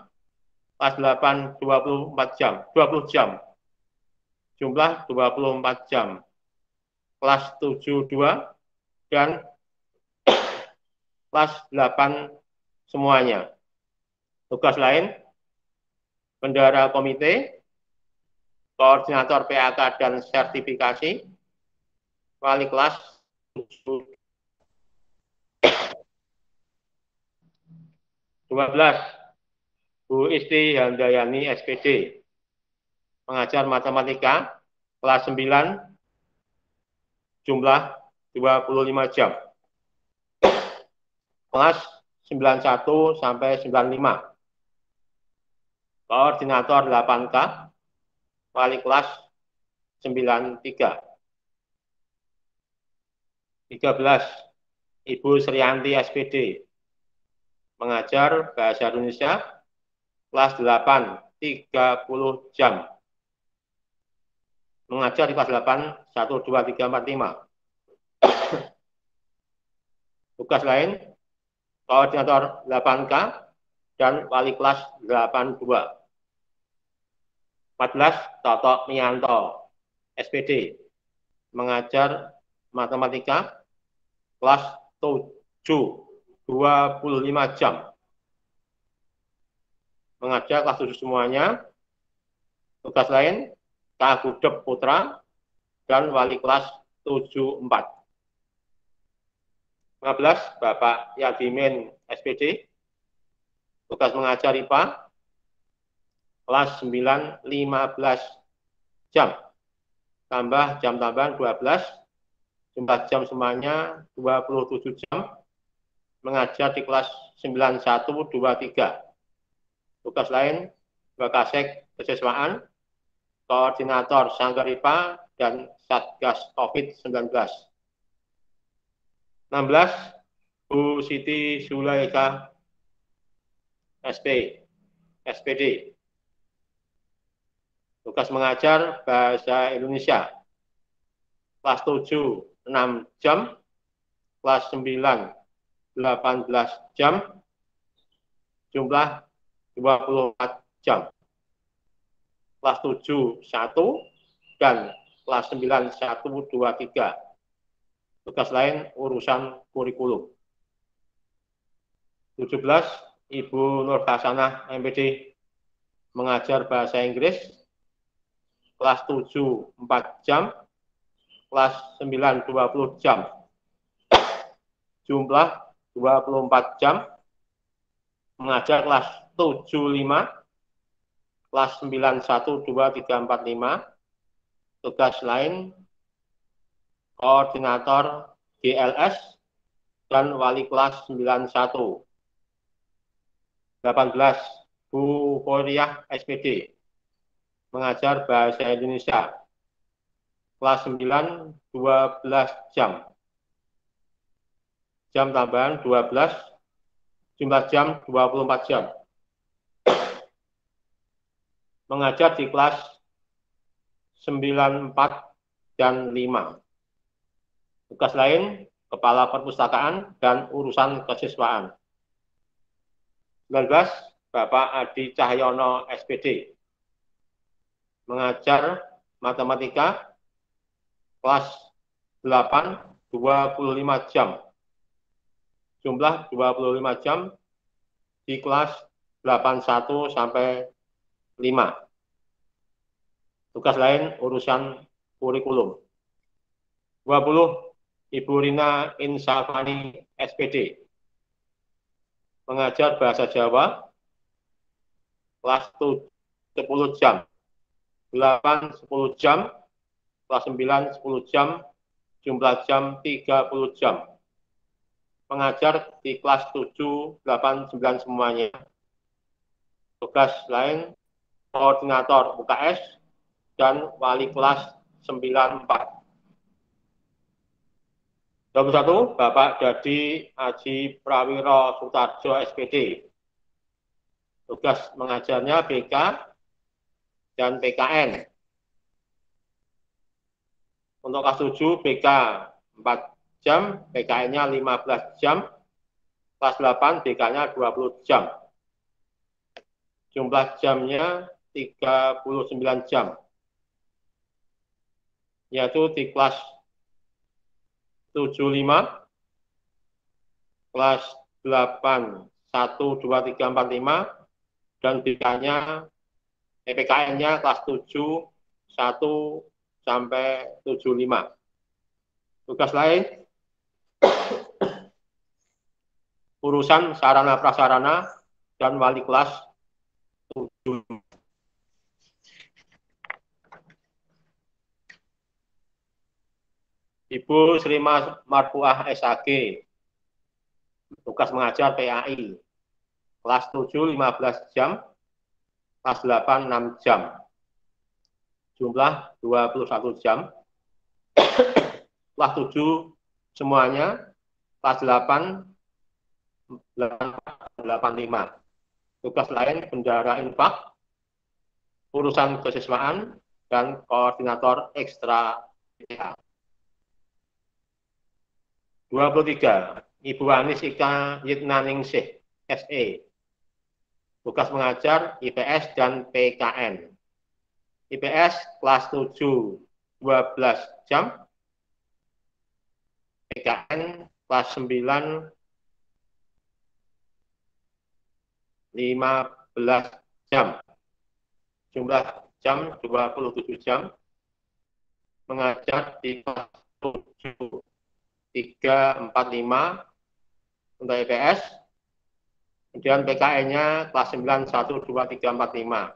kelas 8 24 jam, 20 jam, jumlah 24 jam, kelas 7 2, dan kelas 8 semuanya. Tugas lain, bendahara komite, koordinator PAK dan sertifikasi, wali kelas 12, Bu Isti Handayani SPD, mengajar matematika, kelas 9, jumlah 25 jam. Kelas 91 sampai 95. Koordinator 8K, wali kelas 93. 13, Ibu Srianti SPD, mengajar bahasa Indonesia, kelas 8 30 jam. Mengajar di kelas 8 1 2 3 4 5. Tugas lain koordinator 8K dan wali kelas 82. 14, Toto Mianto SPD, mengajar matematika, kelas 7 25 jam. Mengajar kelas 7 semuanya. Tugas lain Kak Gudep Putra, dan wali kelas 74. 15, Bapak Yadimin SPD, tugas mengajar IPA, kelas 9, 15 jam, tambah jam tambahan 12, jumlah jam semuanya 27 jam, mengajar di kelas 9123. Tugas lain, Bakasek Kesiswaan, Koordinator Sanggar IPA, dan Satgas COVID-19. 16, Bu Siti Zulaikha, SPD. Tugas mengajar Bahasa Indonesia, kelas 7, 6 jam, kelas 9, 18 jam, jumlah 24 jam. Kelas 7, 1, dan kelas 9, 1, 2, 3. Tugas lain urusan kurikulum. 17, Ibu Nur Hasanah MPD, mengajar bahasa Inggris, kelas 7, 4 jam, kelas 9, 20 jam, jumlah 24 jam, mengajar kelas 7, 5, kelas 9, 1, 2, 3, 4, 5, tugas lain, koordinator GLS, dan wali kelas 91. 18, Bu Koriah SPD, mengajar bahasa Indonesia, kelas 9, 12 jam, jam tambahan 12, jumlah jam 24 jam, mengajar di kelas 94 dan 5. Tugas lain, Kepala Perpustakaan dan urusan kesiswaan. 19, Bapak Adi Cahyono SPD, mengajar matematika, kelas 8, 25 jam, jumlah 25 jam di kelas 81 sampai 5. Tugas lain urusan kurikulum. 20, Ibu Rina Insafani SPD, mengajar bahasa Jawa, kelas 10 jam, 8, 10 jam, kelas 9, 10 jam, jumlah jam 30 jam. Mengajar di kelas 7, 8, 9 semuanya. Tugas lain, koordinator UKS, dan wali kelas 94. 21, Bapak Dadi Aji Prawiro Sutarjo SPD. Tugas mengajarnya BK dan PKN. Untuk kelas 7, BK 4 jam, PKN-nya 15 jam, kelas 8, BK-nya 20 jam. Jumlah jamnya 39 jam, yaitu di kelas 75, kelas 8, 1, 2, 3, 4, 5, dan BK-nya, PKN-nya kelas 7, 1 sampai 75. Tugas lain, urusan sarana prasarana dan wali kelas 7. Ibu Sri Marfuah SAG, tugas mengajar PAI, kelas 7, 15 jam, kelas 8, 6 jam, jumlah 21 jam, kelas 7 semuanya, kelas 8, 85. Tugas lain, bendara infak, urusan kesiswaan, dan koordinator ekstra PTA. 23, Ibu Anis Ika Yitnaningsih, SE, tugas mengajar IPS dan PKN. IPS kelas 7, 12 jam, PKN kelas 9, 15 jam, jumlah jam 27 jam, mengajar di kelas 7, 3, 4, 5 untuk IPS, kemudian PKN-nya kelas 9, 1, 2, 3, 4, 5.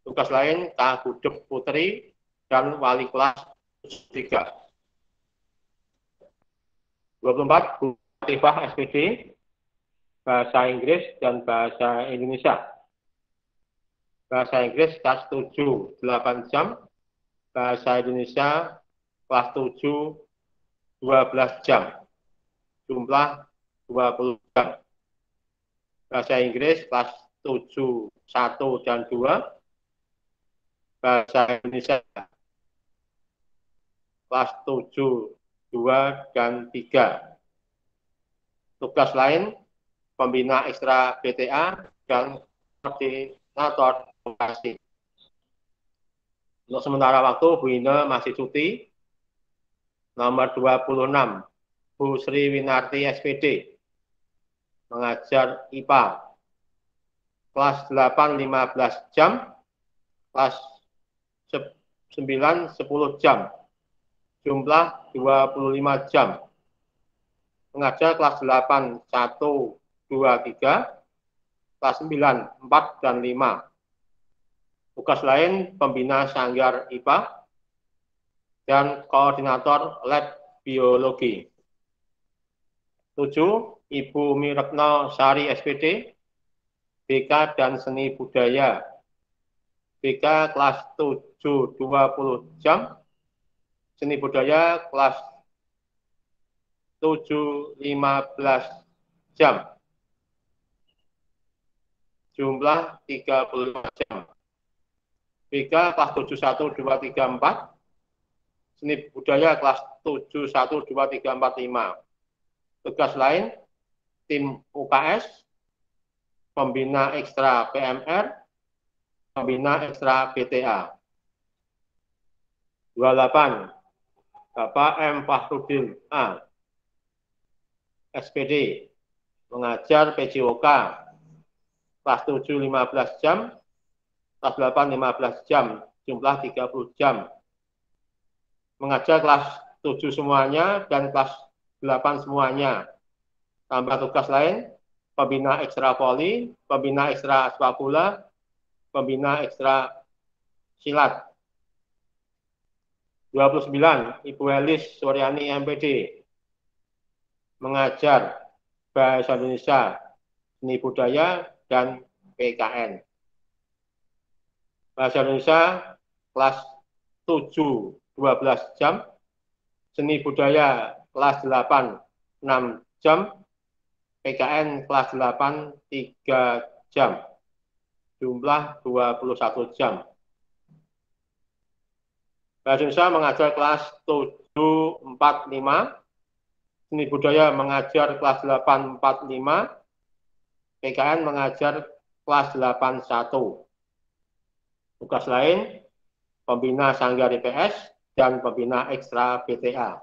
Tugas lain Kak Gudep Putri dan wali kelas 3. 24 Bu Latifah SPD, Bahasa Inggris dan Bahasa Indonesia. Bahasa Inggris kelas 7, 8 jam. Bahasa Indonesia kelas 7, 12 jam. Jumlah 20 jam. Bahasa Inggris kelas 7, 1 dan 2. Bahasa Indonesia kelas 7, 2 dan 3. Tugas lain, pembina ekstra BTA dan koordinator vokasi. Untuk sementara waktu, Bu Ine masih cuti. Nomor 26, Bu Sri Winarti SPD, mengajar IPA. Kelas 8, 15 jam. Kelas 9, 10 jam. Jumlah 25 jam. Mengajar kelas 8, 1, 2, 3. Kelas 9, 4 dan 5. Tugas lain, pembina sanggar IPA dan koordinator lab biologi. 7, Ibu Miretno Sari SPD, BK dan Seni Budaya. BK kelas 7, 20 jam. Seni Budaya kelas 7, 15 jam. Jumlah 35 jam. BK kelas 7, 1, 2, 3, 4. Seni Budaya kelas 7, 1, 2, 3, 4, 5. Tugas lain, tim UKS, pembina ekstra PMR, pembina ekstra BTA. 28, Bapak M. Fahrudin A, SPD, mengajar PJOK, kelas 7, 15 jam, kelas 8, 15 jam, jumlah 30 jam. Mengajar kelas 7 semuanya dan kelas 8 semuanya. Tambah tugas lain, pembina ekstra voli, pembina ekstra sepak bola, pembina ekstra silat. 29, Ibu Elis Suryani MPD, mengajar Bahasa Indonesia, Seni Budaya, dan PKN. Bahasa Indonesia kelas 7, 12 jam. Seni Budaya kelas 8, 6 jam. PKN kelas 8, 3 jam. Jumlah 21 jam. Bahasa Indonesia mengajar kelas 7, 4, 5. Seni Budaya mengajar kelas 8, 4, 5. PKN mengajar kelas 8, 1. Tugas lain, pembina sanggar IPS dan pembina ekstra BTA.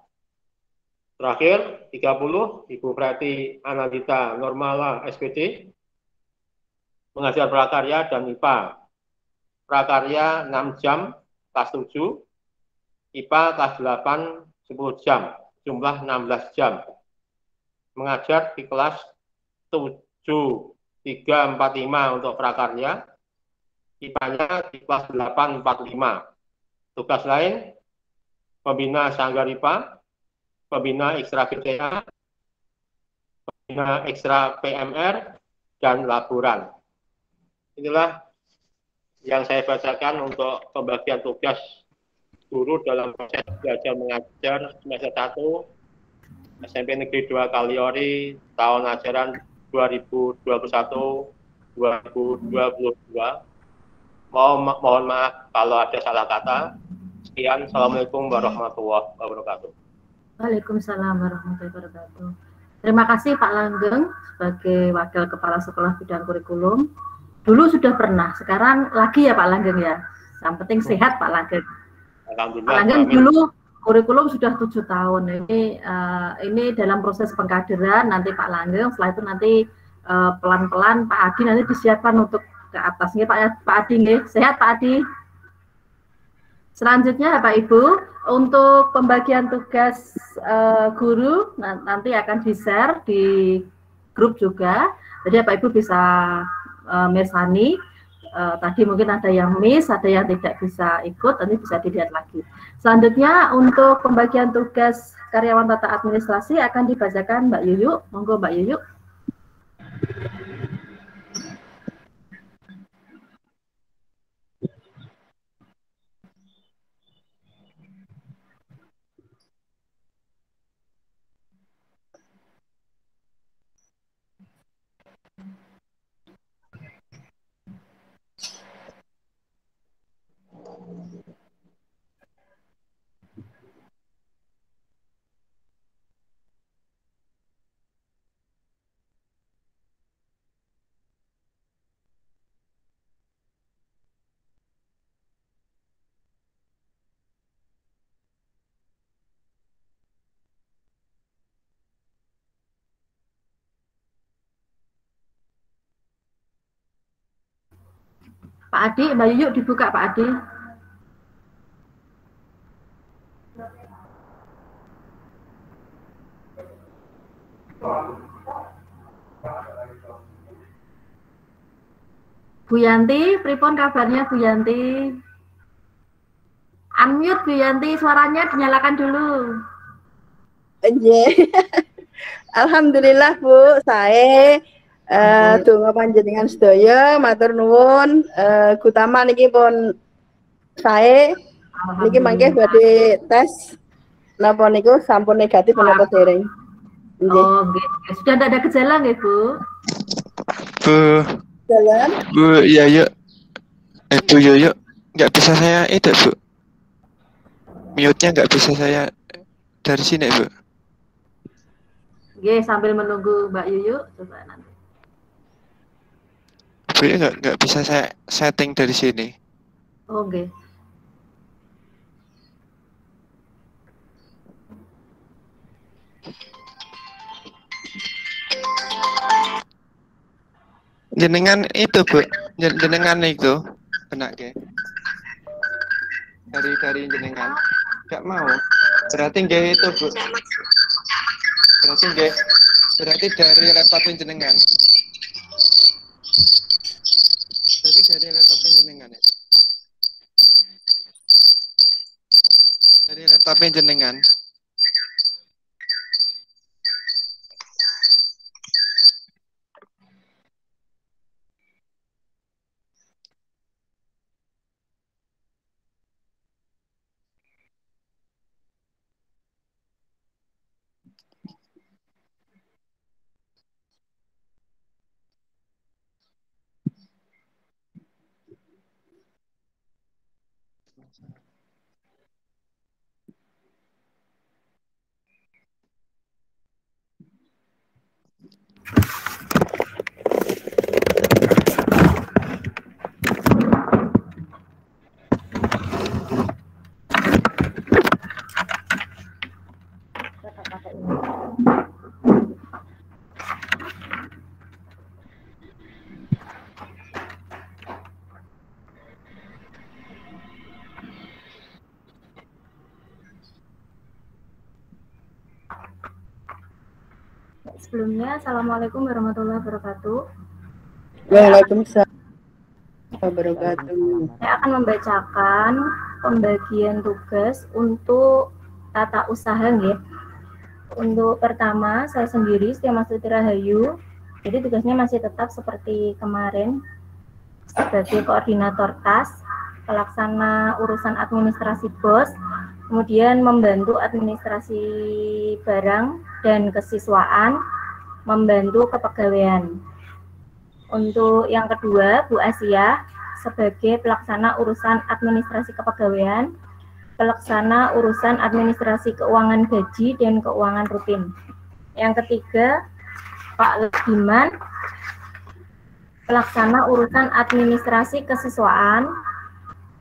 Terakhir, 30, Ibu Preti Anandita Normala SPD, mengajar prakarya dan IPA. Prakarya 6 jam, kelas 7. IPA kelas 8, 10 jam, jumlah 16 jam. Mengajar di kelas 7, 3, 4, 5 untuk prakarya. IPA-nya di kelas 8, 4, 5. Tugas lain, pembina sanggar IPA, pembina ekstra BTA, pembina ekstra PMR, dan laboran. Inilah yang saya bacakan untuk pembagian tugas guru dalam proses belajar mengajar semester 1 SMP Negeri 2 Kaliori tahun ajaran 2021-2022. Mohon maaf kalau ada salah kata. Sekian, Assalamualaikum warahmatullahi wabarakatuh. Waalaikumsalam warahmatullahi wabarakatuh. Terima kasih Pak Langgeng sebagai Wakil Kepala Sekolah Bidang Kurikulum. Dulu sudah pernah, sekarang lagi ya Pak Langgeng ya. Yang penting sehat Pak Langgeng. Pak Langgeng dulu kurikulum sudah 7 tahun. Ini dalam proses pengkaderan nanti Pak Langgeng. Setelah itu nanti pelan-pelan Pak Adi nanti disiapkan untuk ke atasnya Pak Adi. Sehat Pak Adi? Selanjutnya Bapak Ibu, untuk pembagian tugas guru nanti akan di-share di grup juga. Jadi Bapak Ibu bisa mesani. Tadi mungkin ada yang miss, ada yang tidak bisa ikut, nanti bisa dilihat lagi. Selanjutnya untuk pembagian tugas karyawan tata administrasi akan dibacakan Mbak Yuyu. Monggo Mbak Yuyu. Pak Adi, Mbak Yuyu dibuka Pak Adi. Bu Yanti, pripun kabarnya Bu Yanti? Unmute Bu Yanti, suaranya dinyalakan dulu. Alhamdulillah Bu, saya donga panjenengan sedaya matur nuwun, utama niki pun saya niki mangke badhe tes napa niku sampun negatif menapa dereng. Oh, nggih. Sudah tidak ada gejala nggih, Bu? Bu, Jalan. Bu Yayu, Bu Yoyo, nggak bisa saya itu Bu. Mute-nya nggak bisa saya dari sini Bu. Nggih, sambil menunggu Mbak Yuyu, coba nanti. Bu nggak bisa saya setting dari sini. Oh, nggih. Jenengan itu Bu, jenengan itu kena ke dari jenengan nggak mau, berarti nggak itu Bu, berarti dari laptop jenengan, berarti dari laptop jenengan ya, dari laptop jenengan. Sebelumnya, Assalamualaikum warahmatullahi wabarakatuh. Waalaikumsalam warahmatullahi wabarakatuh. Saya akan membacakan pembagian tugas untuk tata usaha nggih. Untuk pertama, saya sendiri Setia Mastuti Rahayu. Jadi tugasnya masih tetap seperti kemarin sebagai koordinator TAS, pelaksana urusan administrasi BOS, kemudian membantu administrasi barang dan kesiswaan, membantu kepegawaian. Untuk yang kedua, Bu Asia sebagai pelaksana urusan administrasi kepegawaian, pelaksana urusan administrasi keuangan gaji dan keuangan rutin. Yang ketiga, Pak Lediman pelaksana urusan administrasi kesiswaan,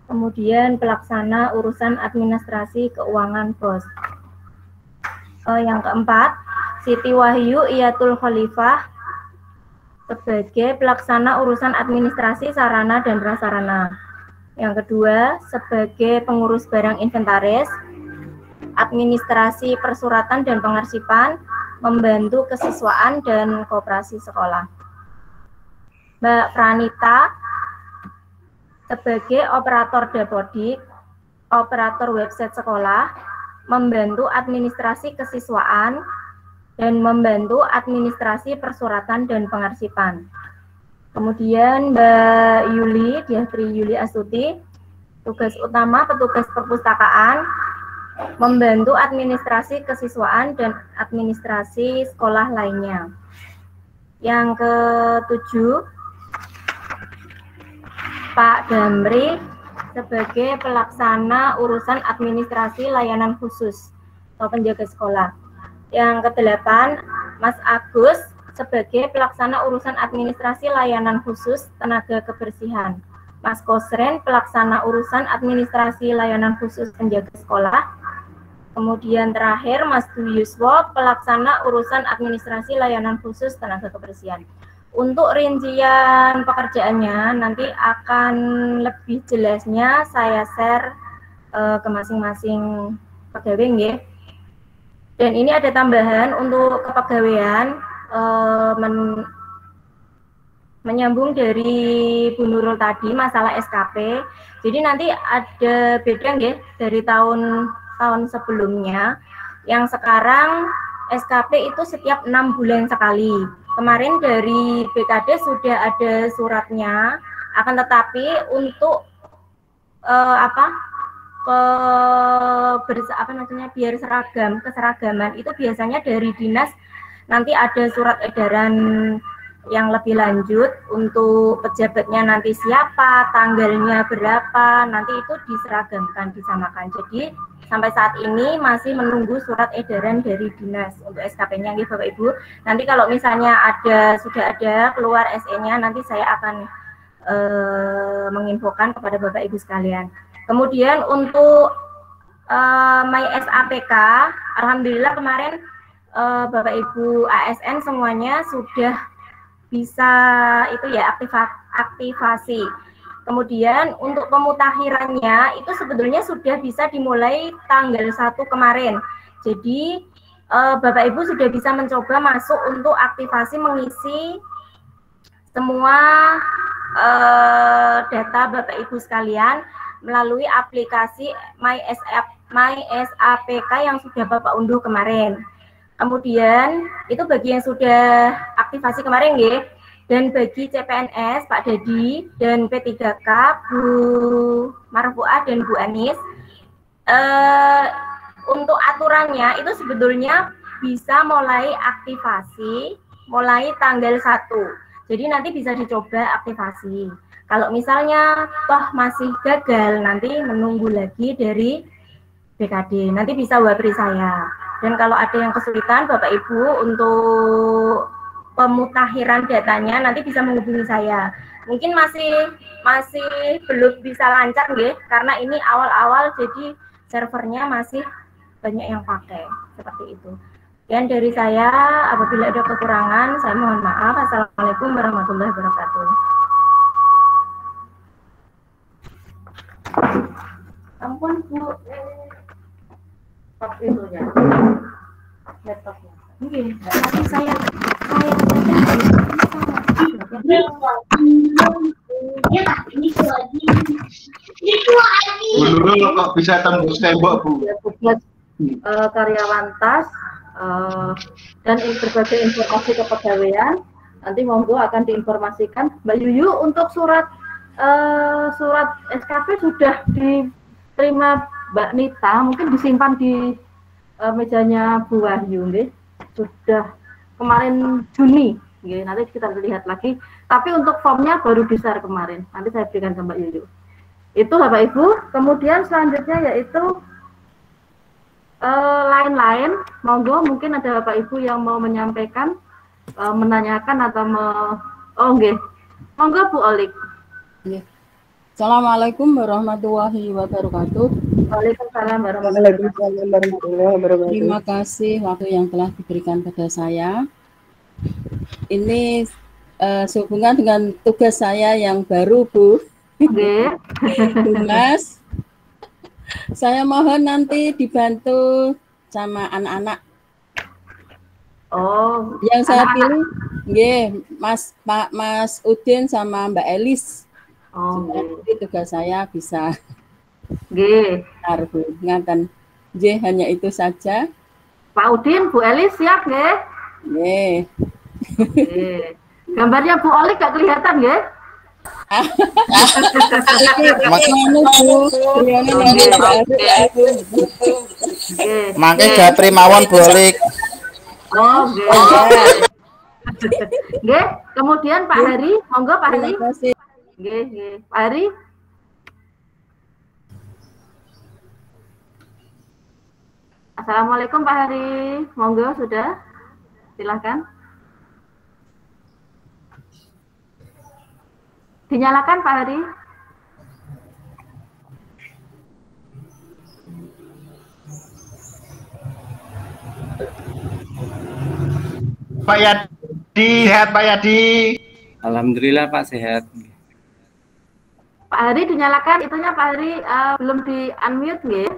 kemudian pelaksana urusan administrasi keuangan BOS. Yang keempat, Siti Wahyu Iyatul Khalifah sebagai pelaksana urusan administrasi sarana dan prasarana. Yang kedua, sebagai pengurus barang inventaris, administrasi persuratan dan pengarsipan, membantu kesiswaan dan koperasi sekolah. Mbak Pranita, sebagai operator dapodik, operator website sekolah, membantu administrasi kesiswaan, dan membantu administrasi persuratan dan pengarsipan. Kemudian Mbak Yuli, Diatri Yuli Astuti, tugas utama petugas perpustakaan, membantu administrasi kesiswaan dan administrasi sekolah lainnya. Yang ketujuh, Pak Damri, sebagai pelaksana urusan administrasi layanan khusus atau penjaga sekolah. Yang kedelapan, Mas Agus, sebagai pelaksana urusan administrasi layanan khusus tenaga kebersihan. Mas Kosren, pelaksana urusan administrasi layanan khusus penjaga sekolah. Kemudian terakhir, Mas Dwi Yuswo, pelaksana urusan administrasi layanan khusus tenaga kebersihan. Untuk rincian pekerjaannya nanti akan lebih jelasnya saya share ke masing-masing pegawai nggih. Dan ini ada tambahan untuk kepegawaian menyambung dari Bu Nurul tadi masalah SKP. Jadi nanti ada beda nggih dari tahun sebelumnya. Yang sekarang SKP itu setiap 6 bulan sekali. Kemarin dari BKD sudah ada suratnya, akan tetapi untuk biar keseragaman itu biasanya dari dinas nanti ada surat edaran yang lebih lanjut untuk pejabatnya nanti siapa, tanggalnya berapa, nanti itu diseragamkan, disamakan. Jadi sampai saat ini masih menunggu surat edaran dari dinas untuk SKP-nya, Bapak Ibu. Nanti kalau misalnya sudah ada keluar SE-nya, nanti saya akan menginfokan kepada Bapak Ibu sekalian. Kemudian untuk My SAPK, alhamdulillah kemarin Bapak Ibu ASN semuanya sudah bisa itu ya aktivasi. Kemudian untuk pemutakhirannya itu sebetulnya sudah bisa dimulai tanggal 1 kemarin. Jadi Bapak Ibu sudah bisa mencoba masuk untuk aktivasi mengisi semua data Bapak Ibu sekalian melalui aplikasi My SAPK yang sudah Bapak unduh kemarin. Kemudian itu bagi yang sudah aktivasi kemarin nggih. Dan bagi CPNS, Pak Dadi, dan P3K, Bu Marfuah dan Bu Anis, untuk aturannya itu sebetulnya bisa mulai aktivasi, mulai tanggal 1. Jadi nanti bisa dicoba aktivasi. Kalau misalnya toh masih gagal, nanti menunggu lagi dari BKD, nanti bisa wabri saya. Dan kalau ada yang kesulitan, Bapak Ibu, untuk pemutakhiran datanya nanti bisa menghubungi saya. Mungkin masih belum bisa lancar nggih, karena ini awal-awal jadi servernya masih banyak yang pakai seperti itu. Dan dari saya, apabila ada kekurangan, saya mohon maaf. Assalamualaikum warahmatullahi wabarakatuh. Ampun Bu, itunya, laptopnya. Mungkin, tapi saya Dulu kok bisa tembus tembok Bu? Karyawan TAS dan berbagai informasi kepegawaian nanti monggo akan diinformasikan. Mbak Yuyu, untuk surat SKP sudah diterima Mbak Nita, mungkin disimpan di mejanya Bu Wahyu, nggih. Sudah kemarin Juni, nggih. Nanti kita lihat lagi. Tapi untuk formnya baru di-share kemarin. Nanti saya berikan ke Mbak Yuyu. Itu Bapak Ibu. Kemudian selanjutnya yaitu lain-lain. Monggo, mungkin ada Bapak Ibu yang mau menyampaikan, menanyakan atau oh nggih. Monggo Bu Olik. Assalamualaikum warahmatullahi wabarakatuh. Waalaikumsalam warahmatullahi wabarakatuh. Terima kasih waktu yang telah diberikan pada saya. Ini sehubungan dengan tugas saya yang baru, Bu. Oke. Mas, saya mohon nanti dibantu sama anak-anak. Oh, yang saya anak-anak. pilih, nggih, Mas Udin sama Mbak Elis. Oh, jadi tugas saya bisa. Nggih. Ngaten. Nggih, hanya itu saja. Pak Udin, Bu Elis siap nggih? Nggih. Nggih. Gambarnya Bu Oli gak kelihatan nggih? Mangke japri mawon bolik. Oh, nggih. Nggih, kemudian Pak Hari, monggo Pak Hari. Nggih, nggih. Pak Hari. Assalamualaikum Pak Hari. Monggo sudah. Silakan. Dinyalakan Pak Hari. Pak Yadi, sehat Pak Yadi. Alhamdulillah Pak sehat. Pak Hari dinyalakan itunya Pak Hari, belum di unmute nggih?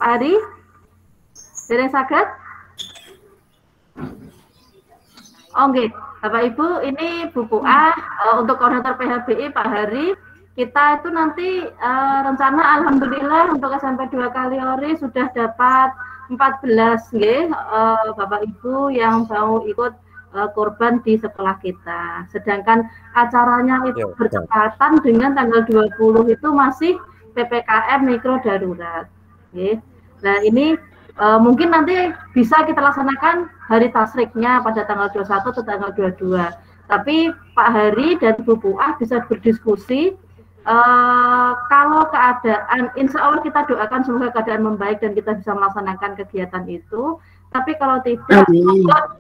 Pak Hari, dereng saged? Oh nggih, Bapak Ibu, ini Bu Puah untuk koordinator PHBI Pak Hari. Kita itu nanti rencana alhamdulillah untuk SMP 2 Kaliori sudah dapat 14 nggih, Bapak Ibu yang mau ikut korban di sekolah kita. Sedangkan acaranya itu bertepatan dengan tanggal 20 itu masih PPKM mikro darurat. Nggih. Nah, ini mungkin nanti bisa kita laksanakan hari tasriknya pada tanggal 21 atau tanggal 22. Tapi Pak Hari dan Bu Puah bisa berdiskusi kalau keadaan, insya Allah kita doakan semoga keadaan membaik dan kita bisa melaksanakan kegiatan itu. Tapi kalau tidak,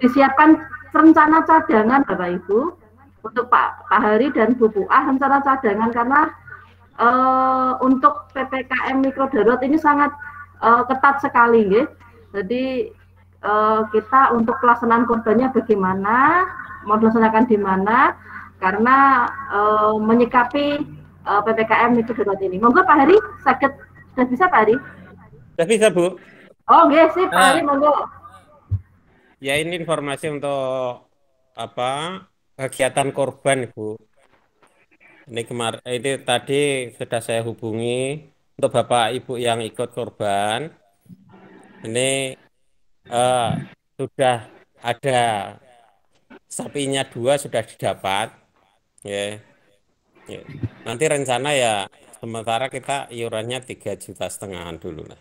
disiapkan rencana cadangan Bapak Ibu untuk Pak Hari dan Bu Puah, rencana cadangan karena untuk PPKM mikro darurat ini sangat ketat sekali, nggih. Jadi kita untuk pelaksanaan korbannya bagaimana, mau dilaksanakan di mana, karena menyikapi PPKM mikro darurat ini. Monggo Pak Hari, sudah bisa Pak Hari? Sudah bisa Bu. Oh, nggih, sip Pak Hari, monggo. Ya ini informasi untuk apa kegiatan korban Bu. Ini tadi sudah saya hubungi untuk Bapak Ibu yang ikut korban. Ini sudah ada sapinya 2 sudah didapat. Ya. Nanti rencana ya sementara kita iurannya 3,5 juta dulu lah.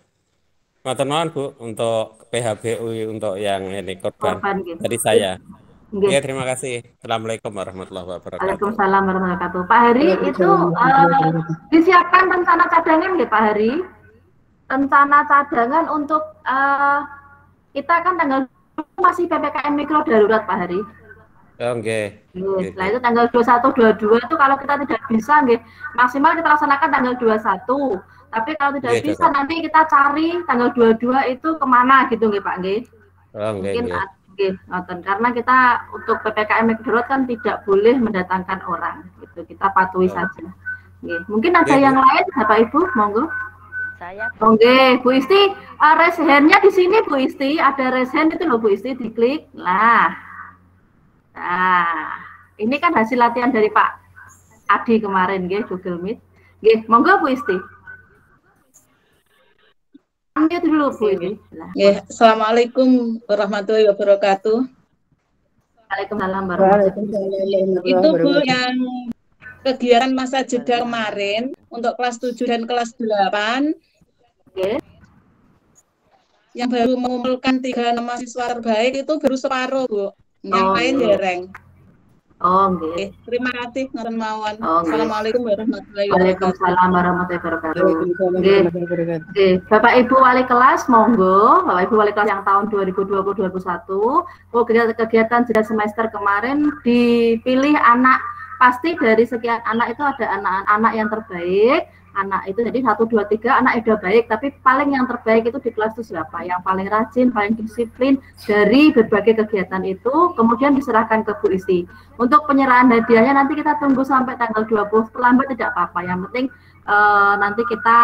Matur nuwun Bu untuk PHBU untuk yang ini korban dari saya. Ya, terima kasih. Assalamualaikum warahmatullahi wabarakatuh. Waalaikumsalam warahmatullahi wabarakatuh. Pak Hari, itu disiapkan rencana cadangan nggih Pak Hari? Rencana cadangan untuk kita kan tanggal masih PPKM mikro darurat Pak Hari. Oh, nggih. Nah, itu tanggal 21, 22 itu kalau kita tidak bisa nggih, maksimal kita laksanakan tanggal 21. Tapi kalau tidak bisa nanti kita cari tanggal 22 itu kemana gitu nggih Pak nggih. Oh, mungkin karena kita untuk PPKM mikro darurat kan tidak boleh mendatangkan orang gitu, kita patuhi saja. Mungkin ada yang lain Bapak Ibu, monggo. Saya. Oke, Bu Isti, raise hand-nya di sini Bu Isti, ada raise hand itu loh Bu Isti, diklik. Nah, ini kan hasil latihan dari Pak Adi kemarin, Google Meet. Monggo Bu Isti. Unmute dulu Bu ini. Assalamualaikum warahmatullahi wabarakatuh. Waalaikumsalam warahmatullahi wabarakatuh. Itu Bu yang kegiatan masa jeda kemarin untuk kelas 7 dan kelas 8. Yang baru mengumpulkan 3 mahasiswa terbaik itu baru separuh Bu. Yang lain dereng. Oh, nggih. Terima kasih ngaran mawon. Oh, nggih. Assalamualaikum warahmatullahi wabarakatuh. Waalaikumsalam warahmatullahi wabarakatuh. Waalaikumsalam Nggih. warahmatullahi wabarakatuh. Oke, Bapak Ibu Wali kelas, monggo. Bapak Ibu Wali kelas yang tahun 2020-2021, kegiatan jeda semester kemarin dipilih anak, pasti dari sekian anak itu ada anak-anak yang terbaik. Anak itu jadi 1, 2, 3 anak udah baik, tapi paling yang terbaik itu di kelas itu siapa? Yang paling rajin, paling disiplin dari berbagai kegiatan itu, kemudian diserahkan ke Bu Isti. Untuk penyerahan hadiahnya nanti kita tunggu sampai tanggal 20, terlambat tidak apa-apa. Yang penting nanti kita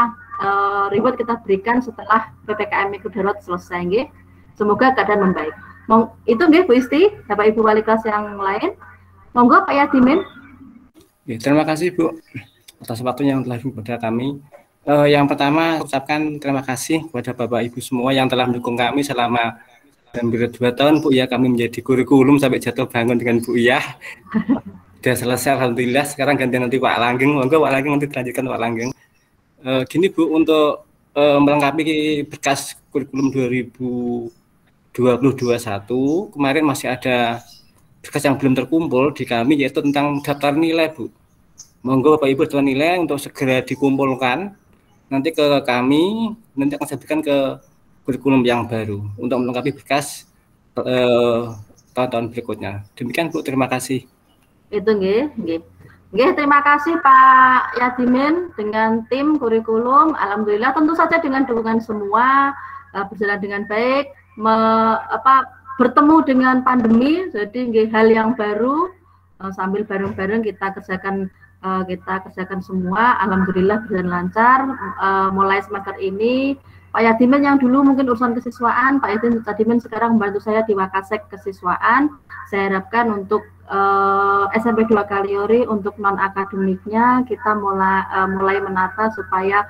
reward kita berikan setelah PPKM Mikro Darurat selesai, nggih. Semoga keadaan membaik. Itu nggih Bu Isti, Bapak Ibu Wali kelas yang lain. Monggo Pak Yadimin. Terima kasih Bu atas waktunya yang telah kepada kami. Yang pertama, ucapkan terima kasih kepada Bapak Ibu semua yang telah mendukung kami selama hampir 2 tahun Bu ya, kami menjadi kurikulum sampai jatuh bangun dengan Bu ya. Sudah selesai alhamdulillah. Sekarang gantian nanti Pak Langgeng. Monggo Pak Langgeng nanti dilanjutkan Pak Langgeng. Gini Bu, untuk melengkapi berkas kurikulum 2020-2021 kemarin masih ada berkas yang belum terkumpul di kami, yaitu tentang daftar nilai Bu. Monggo Bapak Ibu daftar nilai untuk segera dikumpulkan nanti ke kami, nanti akan saya berikan ke kurikulum yang baru untuk melengkapi berkas tahun-tahun berikutnya. Demikian Bu, terima kasih. Itu nggih, nggih. Nggih, terima kasih Pak Yadimin dengan tim kurikulum. Alhamdulillah tentu saja dengan dukungan semua berjalan dengan baik. Bertemu dengan pandemi, jadi nggih hal yang baru sambil bareng-bareng kita kerjakan semua. Alhamdulillah berjalan lancar. Mulai semester ini Pak Yadimin yang dulu mungkin urusan kesiswaan, Pak Yadimin sekarang membantu saya di Wakasek kesiswaan. Saya harapkan untuk SMP 2 Kaliori untuk non akademiknya kita mulai menata supaya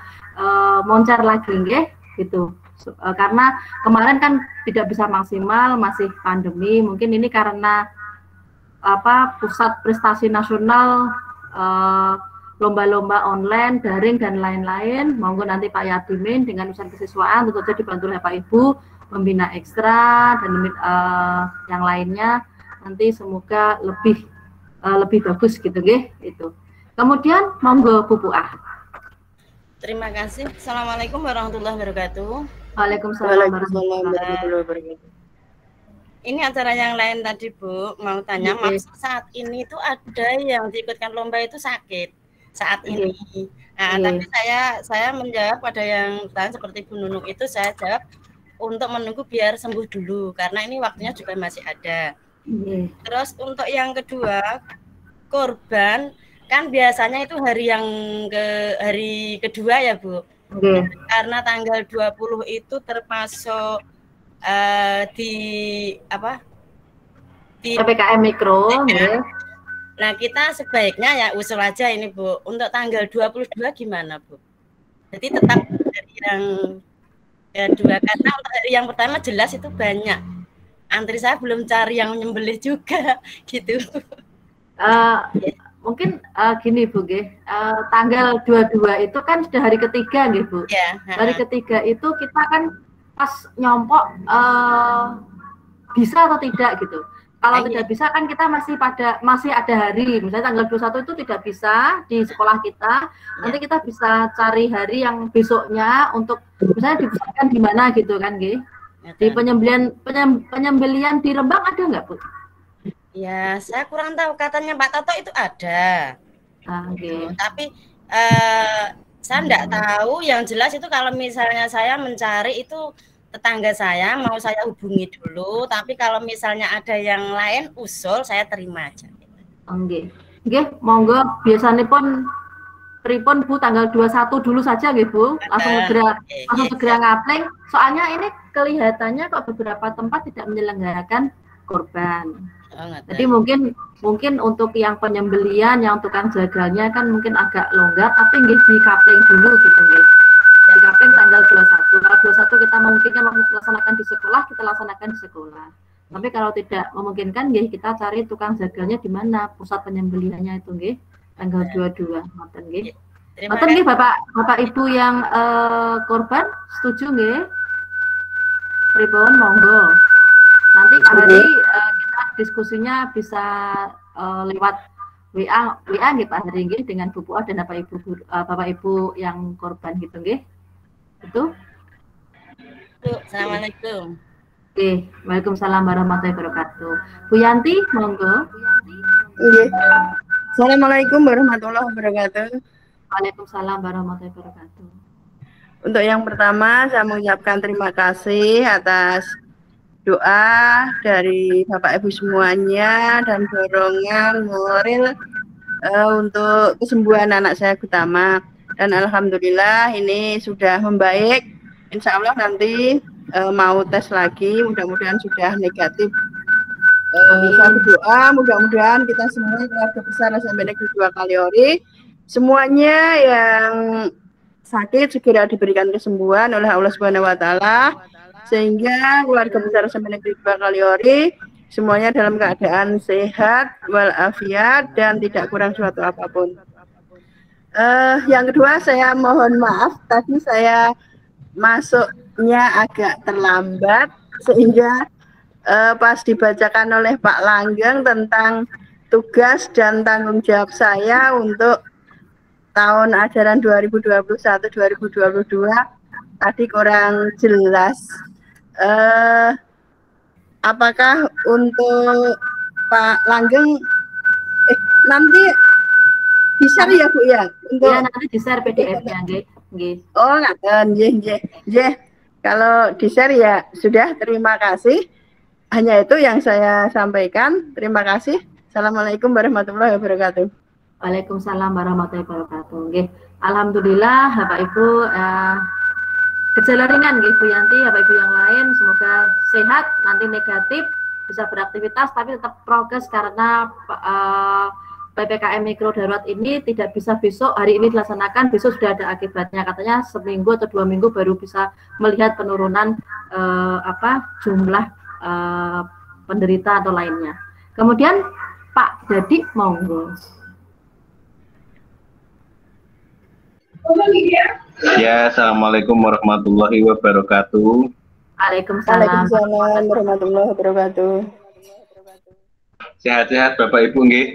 moncer lagi nggih gitu. Karena kemarin kan tidak bisa maksimal, masih pandemi. Mungkin ini karena pusat prestasi nasional, lomba-lomba online, daring dan lain-lain. Monggo nanti Pak Yadimin dengan urusan kesiswaan tentu saja dibantu oleh Pak Ibu membina ekstra dan yang lainnya. Nanti semoga lebih bagus gitu nggih itu. Kemudian monggo Bu Puah. Terima kasih. Assalamualaikum warahmatullahi wabarakatuh. Waalaikumsalam warahmatullahi wabarakatuh. Ini acara yang lain tadi Bu, mau tanya, maksud saat ini itu ada yang diikutkan lomba itu sakit saat ini. Nah, tapi saya menjawab pada yang tanya seperti Bu Nunung itu, saya jawab untuk menunggu biar sembuh dulu karena ini waktunya juga masih ada. Terus untuk yang kedua, korban kan biasanya itu hari kedua ya Bu. Karena tanggal 20 itu termasuk di PPKM Mikro. Nah, kita sebaiknya ya usul aja ini Bu, untuk tanggal 22 gimana Bu? Jadi tetap dari yang kedua, karena untuk hari yang pertama jelas itu banyak. Antri saya belum cari yang nyembelih juga gitu. Mungkin gini Bu nggih, tanggal 22 itu kan sudah hari ketiga nggih Bu. Hari ketiga itu kita kan pas nyompok bisa atau tidak gitu. Kalau tidak bisa kan kita masih ada hari, misalnya tanggal 21 itu tidak bisa di sekolah kita, nanti kita bisa cari hari yang besoknya untuk misalnya dipusatkan di mana gitu kan nggih. Di penyembelian di Rembang ada nggak Bu? Ya, saya kurang tahu, katanya Pak Toto itu ada. Tapi saya enggak tahu, yang jelas itu kalau misalnya saya mencari itu tetangga saya, mau saya hubungi dulu, tapi kalau misalnya ada yang lain usul saya terima aja. Nggih. Nggih, monggo biasanya pun pripun Bu tanggal 21 dulu saja nggih Bu. Langsung segera ngapling. Soalnya ini kelihatannya kok beberapa tempat tidak menyelenggarakan korban. Jadi mungkin untuk yang penyembelian, yang tukang jagalnya kan mungkin agak longgar, tapi nggih di kapling dulu gitu nggih. Di kapling tanggal 21. Kalau 21 kita memungkinkan melaksanakan di sekolah, kita laksanakan di sekolah. Tapi kalau tidak memungkinkan nggih kita cari tukang jagalnya di mana pusat penyembelihannya itu nggih. Tanggal 22. Ngoten nggih. Ngoten nggih Bapak Ibu yang korban setuju nggih? Pripun monggo. Nanti hari kita diskusinya bisa lewat WA nggih Pak Hari nggih dengan Bu Puah dan Bapak Ibu yang korban gitu nggih. Itu. Assalamualaikum. Oke, Waalaikumsalam warahmatullahi wabarakatuh. Bu Yanti, monggo. Nggih. Assalamualaikum warahmatullahi wabarakatuh. Waalaikumsalam warahmatullahi wabarakatuh. Untuk yang pertama, saya mengucapkan terima kasih atas doa dari Bapak Ibu semuanya dan dorongan moral untuk kesembuhan anak saya Gutama. Dan alhamdulillah ini sudah membaik. Insya Allah nanti mau tes lagi, mudah-mudahan sudah negatif. Saya berdoa mudah-mudahan kita semua keluarga besar SMP Negeri 2 Kaliori semuanya yang sakit segera diberikan kesembuhan oleh Allah Subhanahu wa taala sehingga keluarga besar SMP Negeri 2 Kaliori semuanya dalam keadaan sehat walafiat dan tidak kurang suatu apapun. Yang kedua saya mohon maaf tadi saya masuknya agak terlambat sehingga pas dibacakan oleh Pak Langgeng tentang tugas dan tanggung jawab saya untuk tahun ajaran 2021-2022 tadi kurang jelas. Apakah untuk Pak Langgeng nanti di-share ya Bu ya? Untuk ya nanti di-share PDF-nya nggih. Oh, ngaten nggih. Kalau di-share ya sudah, terima kasih. Hanya itu yang saya sampaikan. Terima kasih. Assalamualaikum warahmatullahi wabarakatuh. Waalaikumsalam warahmatullahi wabarakatuh. Nggih. Alhamdulillah Bapak Ibu gejala ringan nggih Bu Yanti, Bapak Ibu yang lain semoga sehat, nanti negatif bisa beraktivitas tapi tetap prokes karena PPKM mikro darurat ini tidak bisa besok hari ini dilaksanakan, besok sudah ada akibatnya, katanya seminggu atau 2 minggu baru bisa melihat penurunan jumlah penderita atau lainnya. Kemudian Pak Dadi monggo. Ya, assalamualaikum warahmatullahi wabarakatuh. Waalaikumsalam warahmatullahi wabarakatuh. Sehat-sehat Bapak Ibu nggih.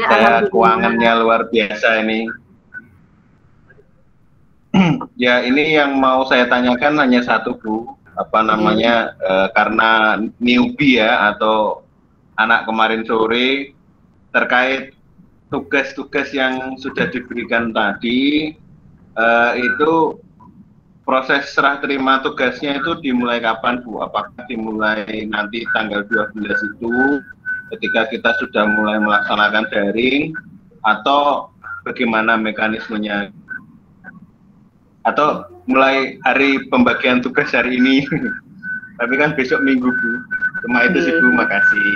Saya keuangannya luar biasa ini. Ya, ini yang mau saya tanyakan hanya satu Bu, karena newbie ya atau anak kemarin sore terkait tugas-tugas yang sudah diberikan tadi. Itu proses serah terima tugasnya itu dimulai kapan Bu? Apakah dimulai nanti tanggal 12 itu ketika kita sudah mulai melaksanakan daring atau bagaimana mekanismenya? Atau mulai hari pembagian tugas hari ini? Tapi kan besok Minggu Bu. Cuma itu sih Bu, makasih.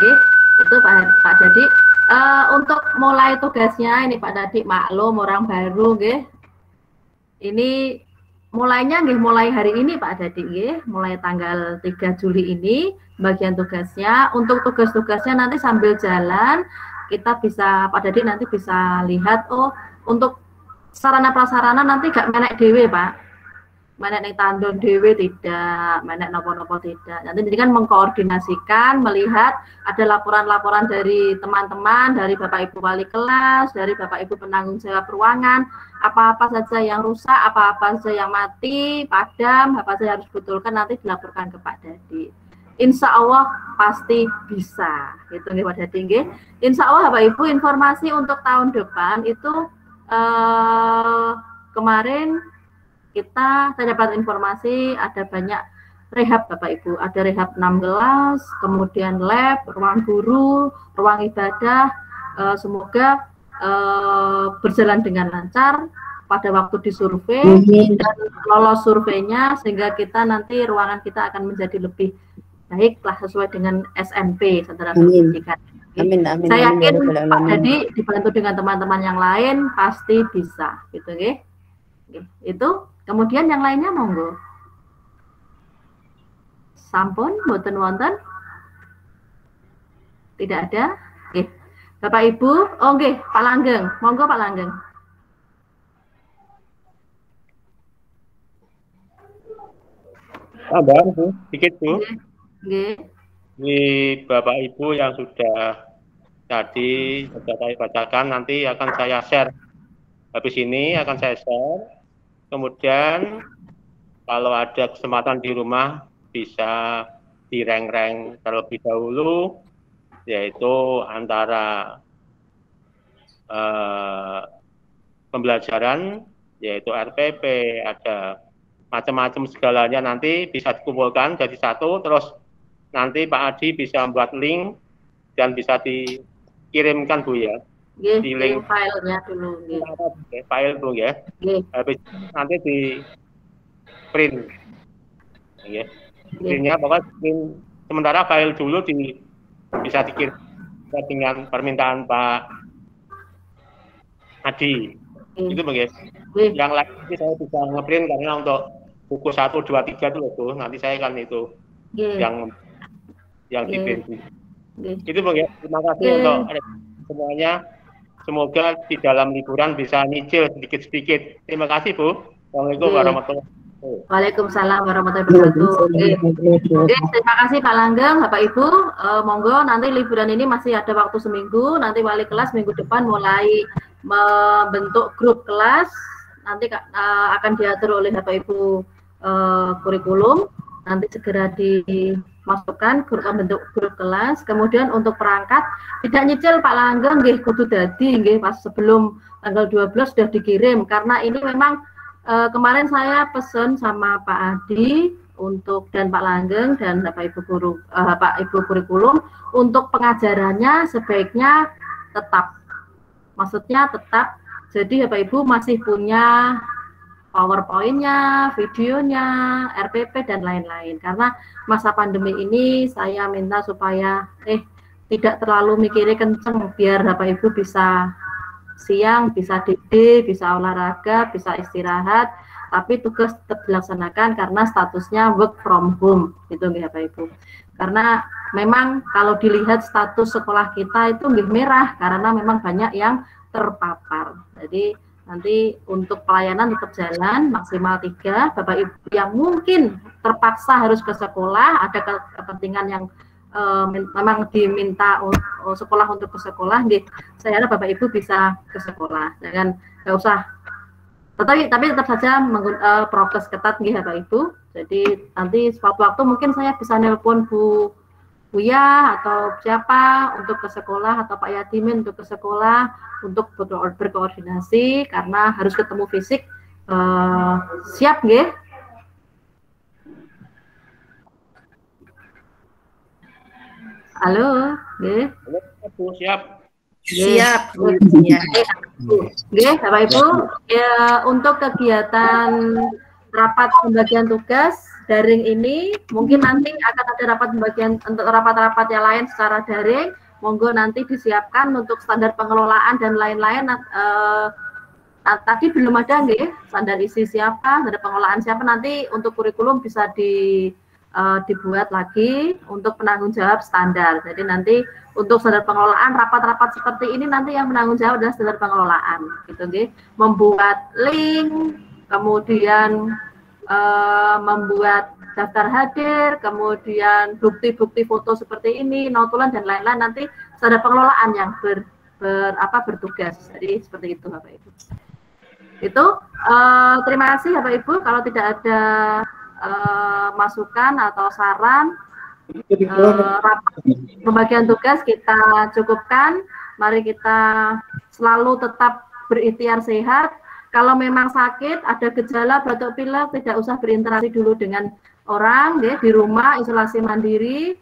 Oke, itu Pak Dadi. Untuk mulai tugasnya ini Pak Dadi maklum orang baru nggih. Ini mulainya nggih mulai hari ini Pak Dadi nggih, mulai tanggal 3 Juli ini bagian tugasnya. Untuk tugas-tugasnya nanti sambil jalan kita bisa Pak Dadi nanti bisa lihat untuk sarana prasarana nanti gak menek dhewe Pak. Menek ning tandon dhewe tidak, menek nopo-nopo tidak. Nanti jadi kan mengkoordinasikan, melihat ada laporan-laporan dari teman-teman, dari Bapak Ibu wali kelas, dari Bapak Ibu penanggung jawab ruangan, apa-apa saja yang rusak, apa-apa saja yang mati, padam, apa saja harus betulkan nanti dilaporkan ke Pak Dadi. Insya Allah pasti bisa, gitu nih Pak Dadi nggih. Insya Allah Bapak Ibu informasi untuk tahun depan itu kemarin saya dapat informasi ada banyak rehab Bapak Ibu, ada rehab 16, kemudian lab, ruang guru, ruang ibadah, semoga berjalan dengan lancar pada waktu disurvei dan lolos surveinya sehingga kita nanti ruangan kita akan menjadi lebih baiklah sesuai dengan SMP Sentra Pendidikan. Amin. Saya yakin Pak Dadi dibantu dengan teman-teman yang lain pasti bisa, gitu nggih. Itu. Kemudian yang lainnya monggo. Sampun mboten wonten? Tidak ada? Oke. Bapak Ibu, nggih, Pak Langgeng. Monggo Pak Langgeng. Tambahan Bu, dikit Bu. Nggih. Ini Bapak Ibu yang sudah tadi saya bacakan, nanti akan saya share. Habis ini akan saya share. Kemudian kalau ada kesempatan di rumah bisa direng-reng terlebih dahulu, yaitu antara pembelajaran, yaitu RPP, ada macam-macam segalanya, nanti bisa dikumpulkan jadi satu, terus nanti Pak Adi bisa membuat link dan bisa dikirimkan Bu ya. Di link filenya dulu. File Bu ya. Habis nanti di print. Ya. Printnya pokoknya sementara file dulu bisa dikirim dengan permintaan Pak Adi. Itu begitu. Yang lain saya bisa ngeprint karena untuk buku 1, 2, 3 itu loh, nanti saya kan itu yang di print. Itu begitu. Terima kasih untuk semuanya. Semoga di dalam liburan bisa nyicil sedikit-sedikit. Terima kasih Bu. Assalamualaikum warahmatullahi wabarakatuh. Waalaikumsalam warahmatullahi wabarakatuh. Terima kasih Pak Langgeng, Bapak Ibu. Monggo nanti liburan ini masih ada waktu seminggu. Nanti wali kelas minggu depan mulai membentuk grup kelas. Nanti akan diatur oleh Bapak Ibu kurikulum. Nanti segera dimasukkan membentuk grup kelas. Kemudian untuk perangkat tidak nyicil Pak Langgeng nggih kudu dadi nggih pas sebelum tanggal 12 sudah dikirim, karena ini memang kemarin saya pesen sama Pak Adi untuk dan Pak Langgeng dan Bapak Ibu guru Pak Ibu kurikulum untuk pengajarannya sebaiknya tetap. Maksudnya tetap. Jadi Bapak Ibu masih punya PowerPoint-nya, videonya, RPP dan lain-lain. Karena masa pandemi ini saya minta supaya tidak terlalu mikirnya kenceng biar Bapak Ibu bisa siang, bisa DD, bisa olahraga, bisa istirahat, tapi tugas tetap dilaksanakan karena statusnya work from home, gitu nggih Bapak Ibu. Karena memang kalau dilihat status sekolah kita itu nggih merah karena memang banyak yang terpapar. Jadi nanti untuk pelayanan tetap jalan maksimal 3. Bapak Ibu yang mungkin terpaksa harus ke sekolah, ada kepentingan yang memang diminta sekolah untuk ke sekolah, saya harap Bapak Ibu bisa ke sekolah. Jangan nggak usah. Tapi tetap saja prokes ketat Bapak Ibu. Jadi nanti suatu waktu mungkin saya bisa nelpon Bu Buya atau siapa untuk ke sekolah, atau Pak Yatimin untuk ke sekolah untuk berkoordinasi karena harus ketemu fisik. Siap nggih? Halo, nggih. Siap. Siap. Nggih, Bapak Ibu, ya untuk kegiatan rapat pembagian tugas daring ini mungkin nanti akan ada rapat pembagian untuk rapat-rapat yang lain secara daring. Monggo nanti disiapkan untuk standar pengelolaan dan lain-lain. Tadi belum ada nggih, standar isi siapa, standar pengelolaan siapa, nanti untuk kurikulum bisa dibuat lagi untuk penanggung jawab standar. Jadi nanti untuk standar pengelolaan rapat-rapat seperti ini nanti yang menanggung jawab adalah standar pengelolaan, gitu nggih. Membuat link, kemudian membuat daftar hadir, kemudian bukti-bukti foto seperti ini, notulen dan lain-lain, nanti standar pengelolaan yang bertugas. Jadi seperti itu Bapak Ibu. Itu terima kasih Bapak Ibu. Kalau tidak ada masukan atau saran, pembagian tugas kita cukupkan. Mari kita selalu tetap berikhtiar sehat. Kalau memang sakit, ada gejala batuk pilek, tidak usah berinteraksi dulu dengan orang, di rumah isolasi mandiri,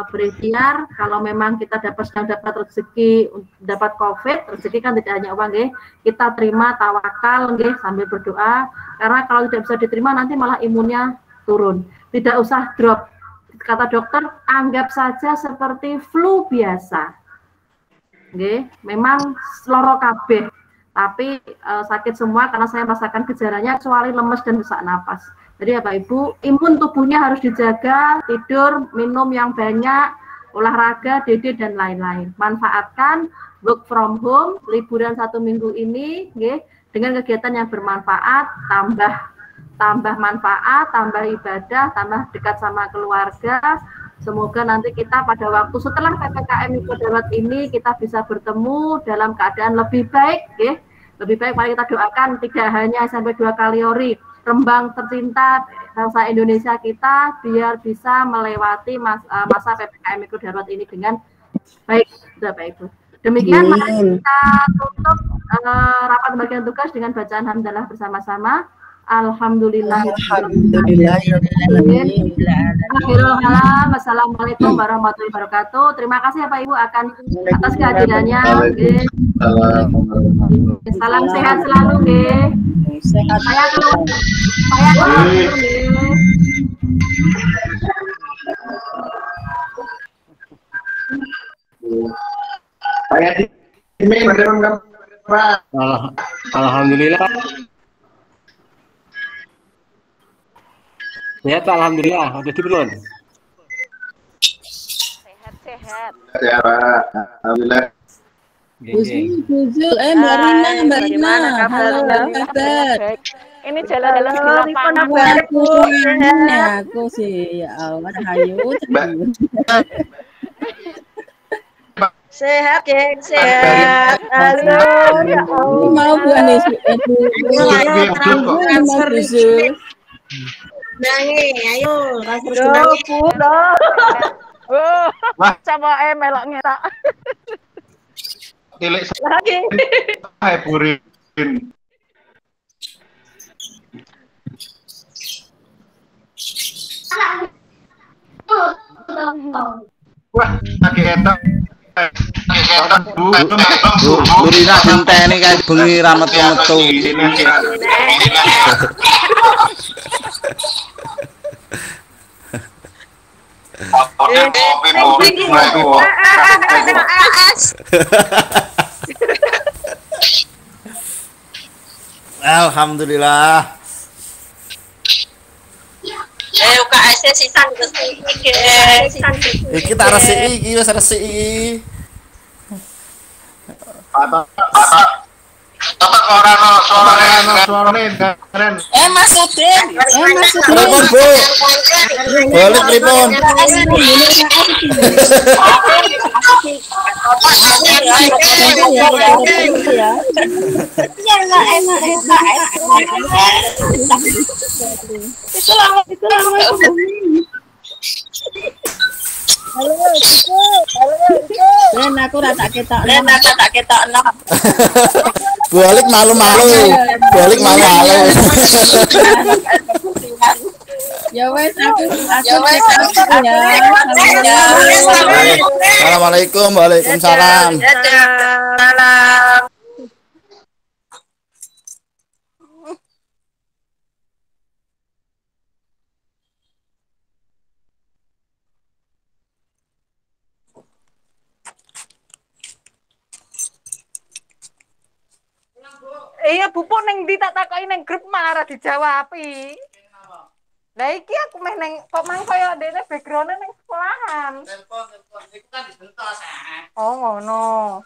berikhtiar. Kalau memang kita sedang dapat rezeki, dapat COVID, rezeki kan tidak hanya uang, kita terima, tawakal, sambil berdoa. Karena kalau tidak bisa diterima, nanti malah imunnya turun. Tidak usah drop. Kata dokter, anggap saja seperti flu biasa. Memang loro kabeh. Tapi sakit semua karena saya merasakan gejalanya kecuali lemes dan sesak napas. Jadi Bapak Ibu, imun tubuhnya harus dijaga, tidur, minum yang banyak, olahraga, DD dan lain-lain. Manfaatkan work from home, liburan 1 minggu ini, dengan kegiatan yang bermanfaat, tambah manfaat, tambah ibadah, tambah dekat sama keluarga, Semoga nanti kita pada waktu setelah PPKM Mikro Darurat ini kita bisa bertemu dalam keadaan lebih baik, ya. Lebih baik mari kita doakan tidak hanya sampai 2 kalori Rembang tercinta bangsa Indonesia kita biar bisa melewati masa PPKM Mikro Darurat ini dengan baik, sudah baik Bu. Demikian mari kita tutup rapat pembagian tugas dengan bacaan hamdalah bersama-sama. Alhamdulillah. Wassalamualaikum warahmatullahi wabarakatuh. Terima kasih Bapak Ibu atas kehadirannya. Salam sehat selalu, sehat. Saya Alhamdulillah. Sehat, alhamdulillah. Udah di belum? Sehat. Ya, Pak. Alhamdulillah. Buzul, Mbak Rina. Halo, kabar? Ini jalan-jalan di lapangan. Aku sih, ya Allah, hayu. Sehat, geng, sehat. Halo, ya Allah. Mau buat nih, mau Buzul. Ayo, Wah, coba melok ngetak. Tilik lagi. Hai Burin. Wah, lagi enak. Bu Rina genteni kae bengi ra metu-metu. Alhamdulillah. UKS sisan iki. Iki tak resiki, iki wis resiki. Mas Udin. Pripun, Bu? Balik pripun? Ben aku ra tak ketok. Balik malu-malu. Balik malu-malu. Ya wes aku ya. Assalamualaikum, waalaikumsalam. Salam. Iya, Bu Pun ning ndi tak takoki ning grup malah ora dijawabi. Lah iki aku meh ning kok mang koyo dene background-e ning sekolahan. Telepon iku kan dibentos. Oh, ngono.